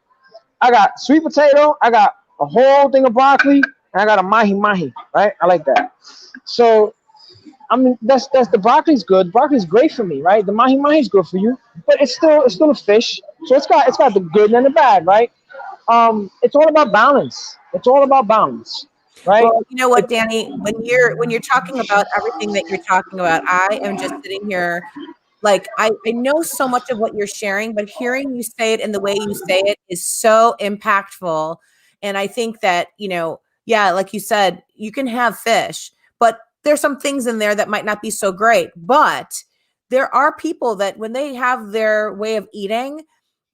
I got sweet potato, I got a whole thing of broccoli, and I got a mahi-mahi, right? I like that. So, I mean, that's the broccoli's good. Broccoli's great for me, right? The mahi-mahi is good for you, but it's still a fish. So it's got the good and the bad, right? It's all about balance. It's all about balance, right? Well, you know what, Danny, when you're talking about everything that you're talking about, I am just sitting here like I know so much of what you're sharing, but hearing you say it and the way you say it is so impactful. And I think that, yeah, like you said, you can have fish, but there's some things in there that might not be so great. But there are people that when they have their way of eating,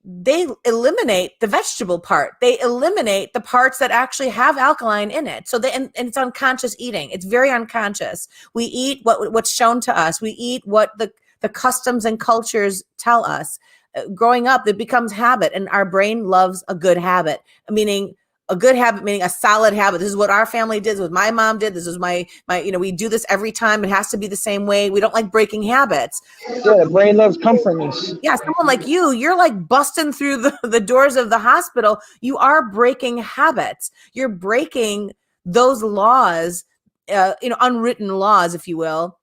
they eliminate the vegetable part. They eliminate the parts that actually have alkaline in it. So and it's unconscious eating. It's very unconscious. We eat what's shown to us. We eat what the customs and cultures tell us. Growing up, it becomes habit, and our brain loves a good habit, meaning a solid habit. This is what our family did. This is what my mom did. This is my, we do this every time. It has to be the same way. We don't like breaking habits. Yeah, the brain loves comfortness. Yeah, someone like you're like busting through the doors of the hospital. You are breaking habits. You're breaking those laws, unwritten laws, if you will,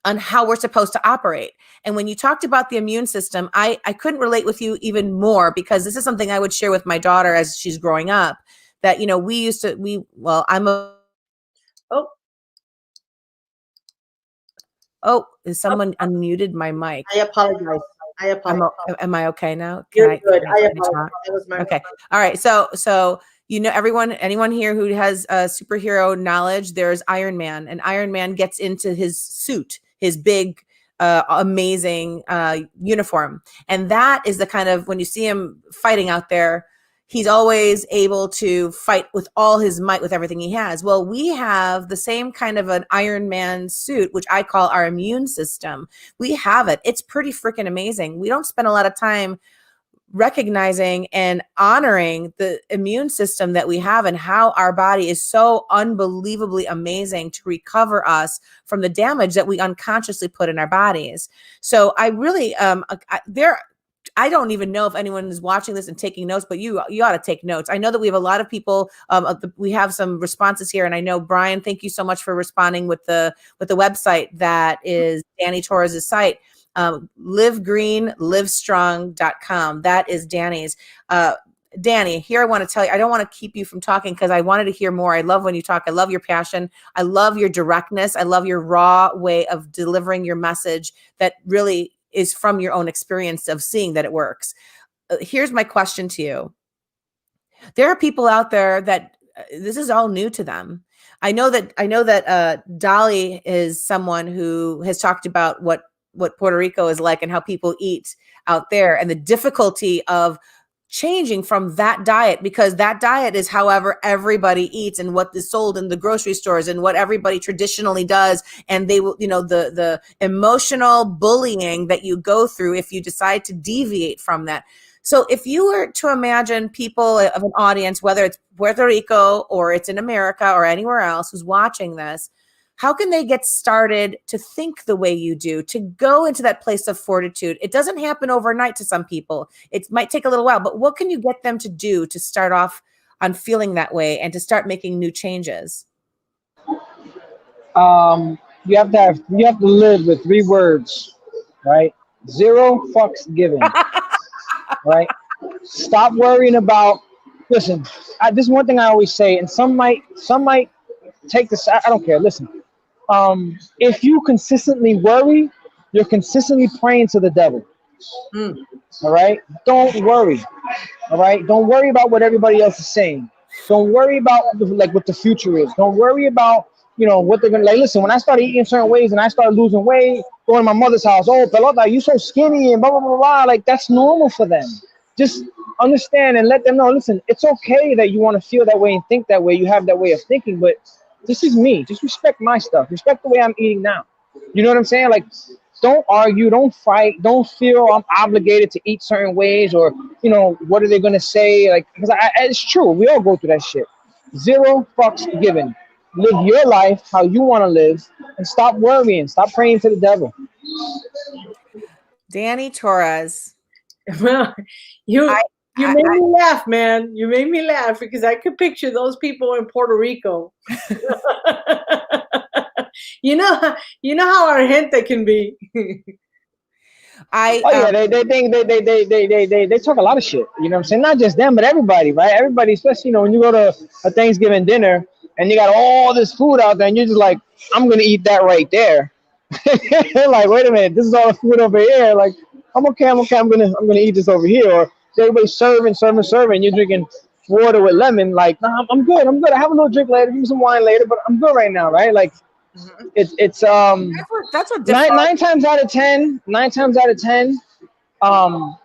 on how we're supposed to operate. And when you talked about the immune system, I couldn't relate with you even more, because this is something I would share with my daughter as she's growing up, that, you know, I'm a, Oh, oh, is someone unmuted my mic? I apologize. I apologize. Am I okay now? You're good. I Can apologize. talk? That was my Okay. All right. So you know, anyone here who has superhero knowledge, there's Iron Man, and Iron Man gets into his suit, his big, amazing uniform, and that is the kind of, when you see him fighting out there, he's always able to fight with all his might, with everything he has. Well, we have the same kind of an Iron Man suit, which I call our immune system. We have it. It's pretty freaking amazing. We don't spend a lot of time recognizing and honoring the immune system that we have, and how our body is so unbelievably amazing to recover us from the damage that we unconsciously put in our bodies. So I really, I don't even know if anyone is watching this and taking notes, but you ought to take notes. I know that we have a lot of people. We have some responses here, and I know, Brian, thank you so much for responding with the website that is Danny Torres' site. livegreenlivestrong.com. That is Danny's. Danny, here I want to tell you, I don't want to keep you from talking, because I wanted to hear more. I love when you talk. I love your passion. I love your directness. I love your raw way of delivering your message that really is from your own experience of seeing that it works. Here's my question to you. There are people out there that this is all new to them. I know that Dolly is someone who has talked about what Puerto Rico is like, and how people eat out there, and the difficulty of changing from that diet, because that diet is however everybody eats, and what is sold in the grocery stores, and what everybody traditionally does. And they will, you know, the emotional bullying that you go through if you decide to deviate from that. So if you were to imagine people of an audience, whether it's Puerto Rico or it's in America or anywhere else who's watching this, how can they get started to think the way you do, to go into that place of fortitude? It doesn't happen overnight to some people. It might take a little while, but what can you get them to do to start off on feeling that way and to start making new changes? You have to live with 3 words, right? 0 fucks given, right? Stop worrying about. Listen, this is one thing I always say, and some might take this. I don't care. Listen, if you consistently worry, you're consistently praying to the devil. All right? Don't worry. All right? Don't worry about what everybody else is saying. Don't worry about what the future is. Don't worry about, you know, what they're gonna like. Listen, when I started eating certain ways and I started losing weight, going to my mother's house, oh, pelota, you so skinny and blah blah blah blah. Like, that's normal for them. Just understand and let them know. Listen, it's okay that you want to feel that way and think that way. You have that way of thinking, but this is me. Just respect my stuff. Respect the way I'm eating now. You know what I'm saying? Like, don't argue, don't fight, don't feel I'm obligated to eat certain ways, or, you know, what are they gonna say? Like, because it's true, we all go through that shit. 0 fucks given. Live your life how you want to live, and stop worrying. Stop praying to the devil. Danny Torres. Well, you made me laugh, man. You made me laugh, because I could picture those people in Puerto Rico. You know how our gente can be. They talk a lot of shit. You know what I'm saying? Not just them, but everybody, right? Everybody, especially, you know, when you go to a Thanksgiving dinner and you got all this food out there, and you're just like, I'm gonna eat that right there. Like, wait a minute, this is all the food over here. Like, I'm okay. I'm gonna eat this over here. Or everybody's serving. You're drinking water with lemon. Like, nah, I'm good. I have a little drink later. Give me some wine later, but I'm good right now, right? Like, it's that's what 9 times out of 10.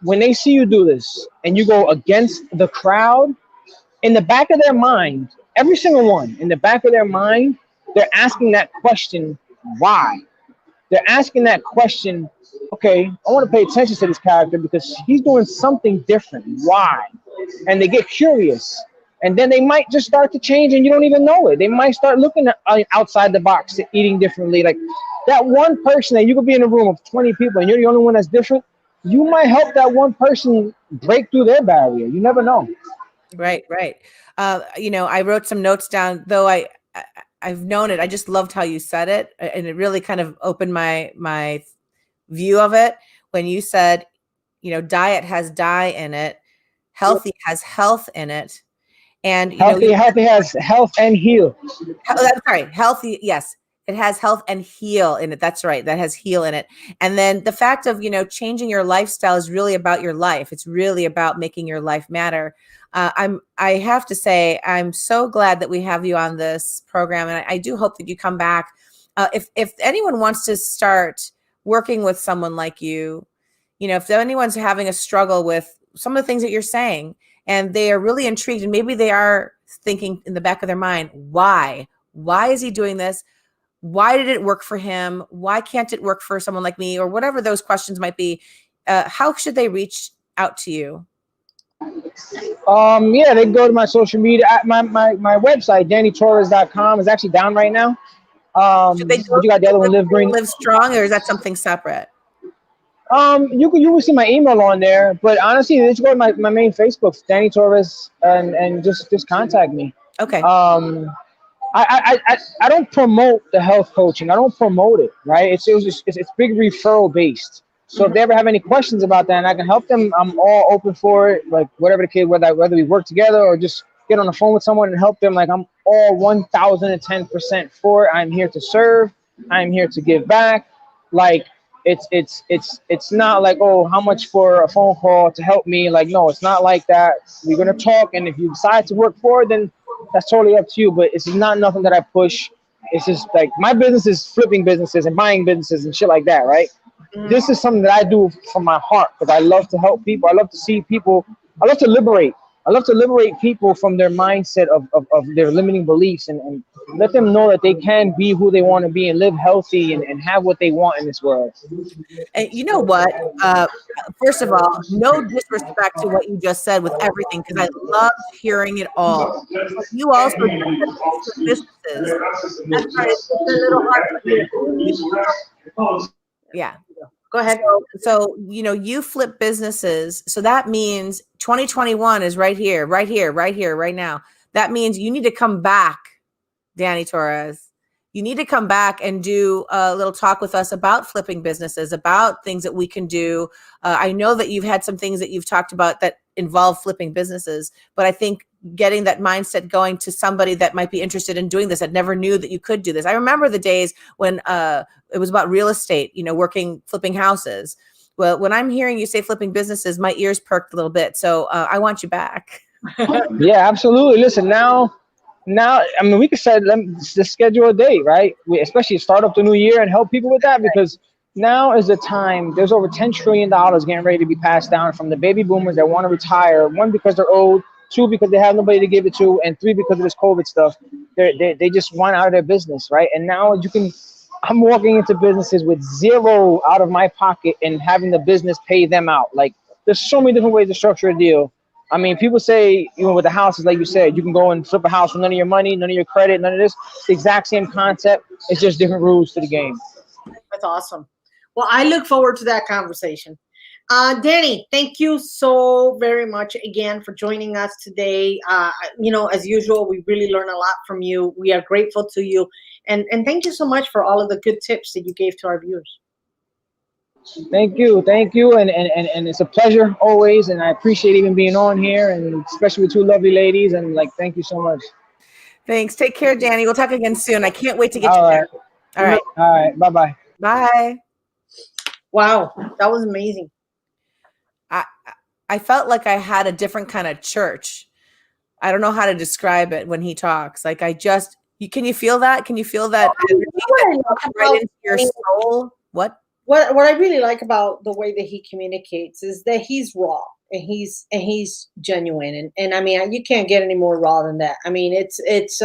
When they see you do this and you go against the crowd, in the back of their mind, every single one, in the back of their mind, they're asking that question, why? They're asking that question, okay, I want to pay attention to this character because he's doing something different. Why? And they get curious. And then they might just start to change and you don't even know it. They might start looking outside the box, eating differently. Like, that one person that you could be in a room of 20 people and you're the only one that's different, you might help that one person break through their barrier. You never know. Right. You know, I wrote some notes down, though I I've known it. I just loved how you said it, and it really kind of opened my view of it when you said, diet has die in it, healthy has health in it, and Healthy has health and heal. I'm sorry, healthy. Yes, it has health and heal in it. That's right. That has heal in it. And then the fact of, changing your lifestyle is really about your life. It's really about making your life matter. I have to say, I'm so glad that we have you on this program. And I do hope that you come back. If anyone wants to start working with someone like you, if anyone's having a struggle with some of the things that you're saying, and they are really intrigued, and maybe they are thinking in the back of their mind, why is he doing this? Why did it work for him? Why can't it work for someone like me? Or whatever those questions might be. How should they reach out to you? Yeah, they can go to my social media. My website, DannyTorres.com, is actually down right now. Should they But go you got the other one, Live Green. Live Strong, or is that something separate? You will see my email on there, but honestly, just go to my main Facebook, Danny Torres, and just contact me. Okay. I don't promote the health coaching. I don't promote it, right? It's big referral based. So if they ever have any questions about that and I can help them, I'm all open for it. Like whatever the kid, whether we work together or just get on the phone with someone and help them, like I'm all 1010% for it. I'm here to serve. I'm here to give back. Like it's not like, oh, how much for a phone call to help me? Like, no, it's not like that. We're gonna talk, and if you decide to work for it, then that's totally up to you. But it's not nothing that I push. It's just like my business is flipping businesses and buying businesses and shit like that, right? This is something that I do from my heart because I love to help people. I love to see people. I love to liberate. I love to liberate people from their mindset of their limiting beliefs and let them know that they can be who they want to be and live healthy and have what they want in this world. And you know what? First of all, no disrespect to what you just said with everything, because I loved hearing it all. But you also said businesses. That's right. It's a little hard. Yeah. Go ahead. So, you flip businesses. So that means 2021 is right here, right now. That means you need to come back, Danny Torres. You need to come back and do a little talk with us about flipping businesses, about things that we can do. I know that you've had some things that you've talked about that involve flipping businesses, but I think getting that mindset going to somebody that might be interested in doing this, that never knew that you could do this. I remember the days when it was about real estate, flipping houses. Well, when I'm hearing you say flipping businesses, my ears perked a little bit. So I want you back. Yeah, absolutely. Listen, now, I mean, we could let's schedule a date, right? Especially start up the new year and help people with that, because now is the time. There's over $10 trillion getting ready to be passed down from the baby boomers that want to retire. One, because they're old. Two, because they have nobody to give it to. And three, because of this COVID stuff. They just want out of their business, right? And now I'm walking into businesses with zero out of my pocket and having the business pay them out. Like, there's so many different ways to structure a deal. I mean, people say, with the houses, like you said, you can go and flip a house with none of your money, none of your credit, none of this. It's the exact same concept. It's just different rules to the game. That's awesome. Well, I look forward to that conversation. Danny, thank you so very much again for joining us today. As usual, we really learn a lot from you. We are grateful to you. And thank you so much for all of the good tips that you gave to our viewers. Thank you. And it's a pleasure always. And I appreciate even being on here, and especially with two lovely ladies. And thank you so much. Thanks. Take care, Danny. We'll talk again soon. I can't wait to get All you right. there. All right. All right. Bye-bye. Bye. Wow. That was amazing. I felt like I had a different kind of church. I don't know how to describe it when he talks. Like can you feel that? Can you feel that energy that right into your soul? What I really like about the way that he communicates is that he's raw and he's genuine. And I mean, you can't get any more raw than that. I mean, it's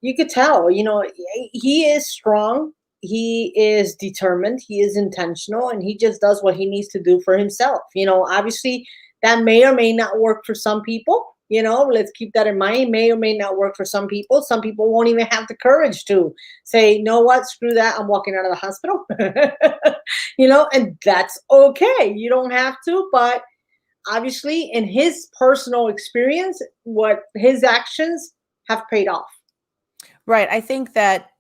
you could tell, he is strong. He is determined, he is intentional, and he just does what he needs to do for himself. Obviously that may or may not work for some people. Let's keep that in mind. It may or may not work for some people. Some people won't even have the courage to say, you know what, screw that, I'm walking out of the hospital. And that's okay. You don't have to, but obviously in his personal experience, what his actions have paid off. Right. I think that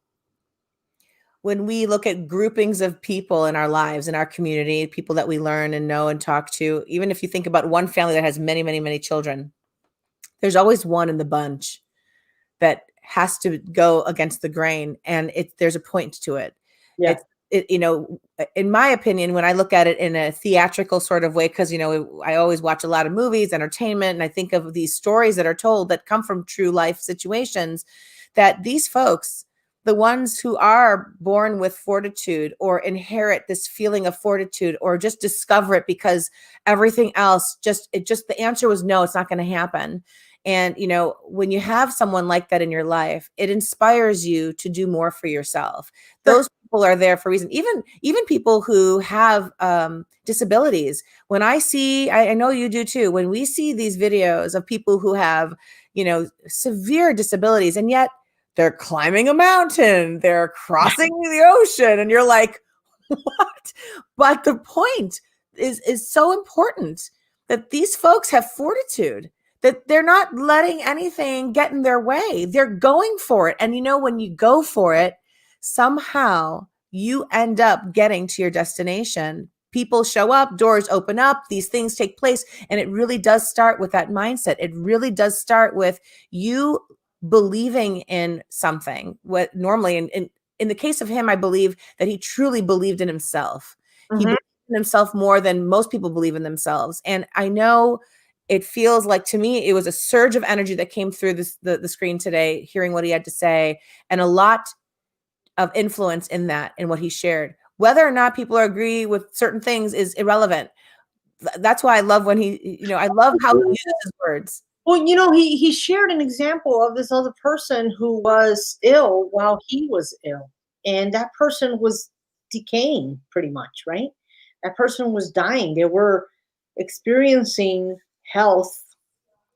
when we look at groupings of people in our lives, in our community, people that we learn and know and talk to, even if you think about one family that has many, many, many children, there's always one in the bunch that has to go against the grain, and there's a point to it. Yeah. In my opinion, when I look at it in a theatrical sort of way, because I always watch a lot of movies, entertainment, and I think of these stories that are told that come from true life situations, that these folks, the ones who are born with fortitude or inherit this feeling of fortitude or just discover it because everything else the answer was no, it's not going to happen. And, when you have someone like that in your life, it inspires you to do more for yourself. Those people are there for a reason. Even people who have disabilities. When I know you do too, when we see these videos of people who have, severe disabilities, and yet they're climbing a mountain, they're crossing the ocean, and you're like, what? But the point is so important, that these folks have fortitude, that they're not letting anything get in their way. They're going for it. And when you go for it, somehow you end up getting to your destination. People show up, doors open up, these things take place. And it really does start with that mindset. It really does start with you believing in something. What normally, in the case of him, I believe that he truly believed in himself. He believed in himself more than most people believe in themselves. And I know it feels like, to me, it was a surge of energy that came through the screen today, hearing what he had to say, and a lot of influence in that, in what he shared. Whether or not people agree with certain things is irrelevant. That's why I love when I love how he uses his words. Well, he shared an example of this other person who was ill while he was ill. And that person was decaying pretty much, right? That person was dying. They were experiencing health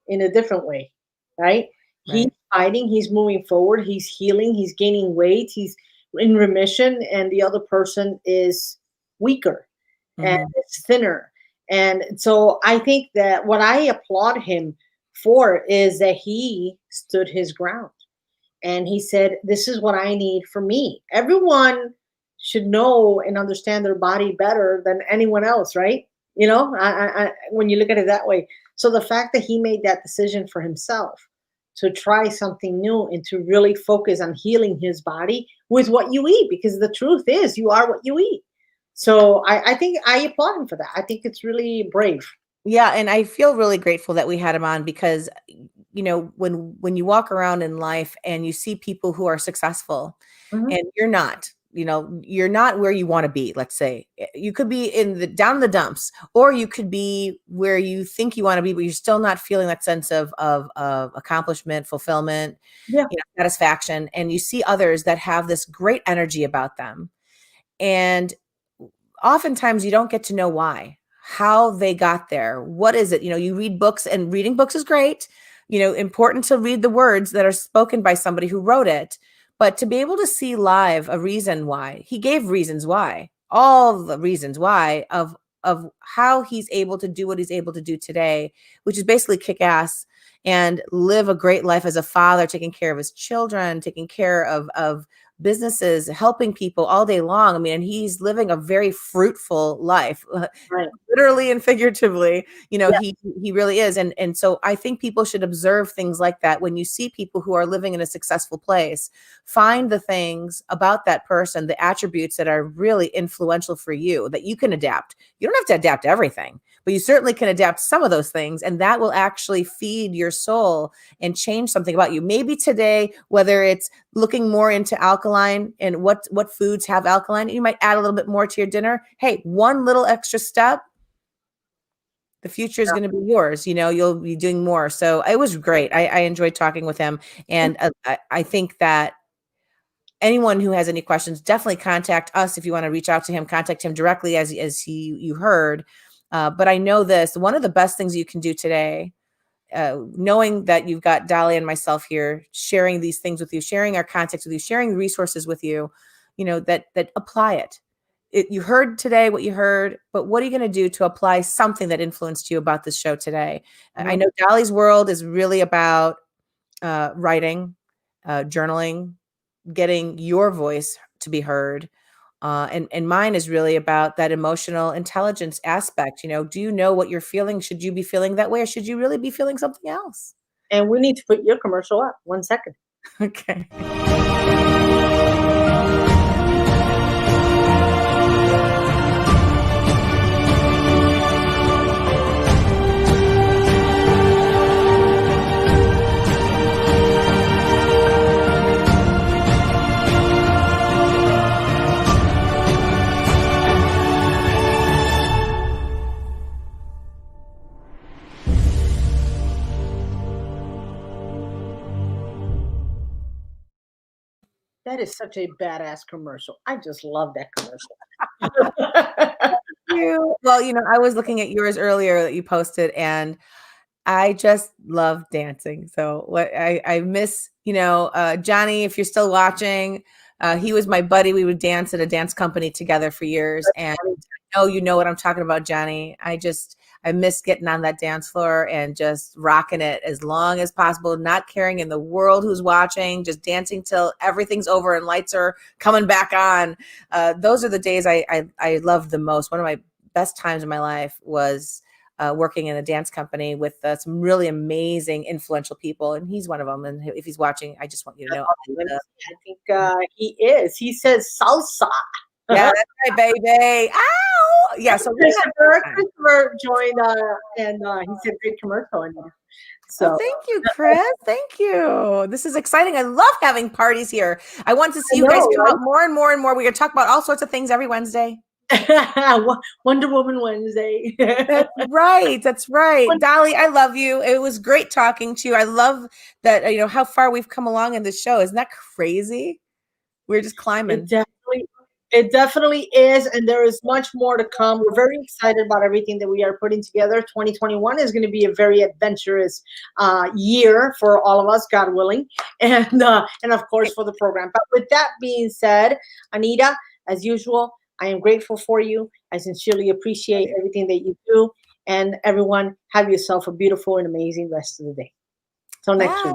in a different way, right? He's fighting, he's moving forward, he's healing, he's gaining weight, he's in remission, and the other person is weaker and it's thinner. And so I think that what I applaud him for is that he stood his ground and he said, this is what I need for me. Everyone should know and understand their body better than anyone else, right? When you look at it that way. So the fact that he made that decision for himself to try something new and to really focus on healing his body with what you eat, because the truth is you are what you eat. So I think I applaud him for that. I think it's really brave. Yeah, and I feel really grateful that we had him on, because when you walk around in life and you see people who are successful, and you're not where you want to be. Let's say you could be down in the dumps, or you could be where you think you want to be, but you're still not feeling that sense of accomplishment, fulfillment, satisfaction. And you see others that have this great energy about them, and oftentimes you don't get to know why, how they got there. What is it? You read books, and reading books is great. Important to read the words that are spoken by somebody who wrote it. But to be able to see live a reason why, he gave reasons why, all the reasons why of how he's able to do what he's able to do today, which is basically kick ass and live a great life as a father, taking care of his children, taking care of businesses, helping people all day long. I mean, and he's living a very fruitful life, Right. literally and figuratively. He really is. And so I think people should observe things like that. When you see people who are living in a successful place, find the things about that person, the attributes that are really influential for you, that you can adapt. You don't have to adapt everything, but you certainly can adapt some of those things, and that will actually feed your soul and change something about you. Maybe today, whether it's looking more into alkaline and what foods have alkaline, you might add a little bit more to your dinner. Hey, one little extra step, the future is going to be yours. You'll be doing more. So it was great. I enjoyed talking with him. And I think that anyone who has any questions, definitely contact us. If you want to reach out to him, contact him directly, as you heard. But I know this, one of the best things you can do today, knowing that you've got Dolly and myself here sharing these things with you, sharing our context with you, sharing resources with you, that apply it. You heard today what you heard, but what are you going to do to apply something that influenced you about this show today? I know Dolly's world is really about writing, journaling, getting your voice to be heard. And mine is really about that emotional intelligence aspect. Do you know what you're feeling? Should you be feeling that way, or should you really be feeling something else? And we need to put your commercial up. 1 second. Okay. That is such a badass commercial. I just love that commercial. Well, I was looking at yours earlier that you posted, and I just love dancing. So what I miss, Johnny, if you're still watching, he was my buddy. We would dance at a dance company together for years. And I know you know what I'm talking about, Johnny. I miss getting on that dance floor and just rocking it as long as possible, not caring in the world who's watching, just dancing till everything's over and lights are coming back on. Those are the days I loved the most. One of my best times in my life was working in a dance company with some really amazing, influential people, and he's one of them. And if he's watching, I just want you to know. I think he is. He says salsa. Yeah, that's right, baby. Ow! Yeah, so Christopher joined, and he said great commercial. So thank you, Chris. Thank you. This is exciting. I love having parties here. I want to see you guys come out more and more and more. We're going to talk about all sorts of things every Wednesday. Wonder Woman Wednesday. That's right. That's right. Dolly, I love you. It was great talking to you. I love that, how far we've come along in this show. Isn't that crazy? We're just climbing. It definitely is. And there is much more to come. We're very excited about everything that we are putting together. 2021 is going to be a very adventurous year for all of us, God willing. And of course, for the program. But with that being said, Anita, as usual, I am grateful for you. I sincerely appreciate everything that you do. And everyone, have yourself a beautiful and amazing rest of the day. Till next week.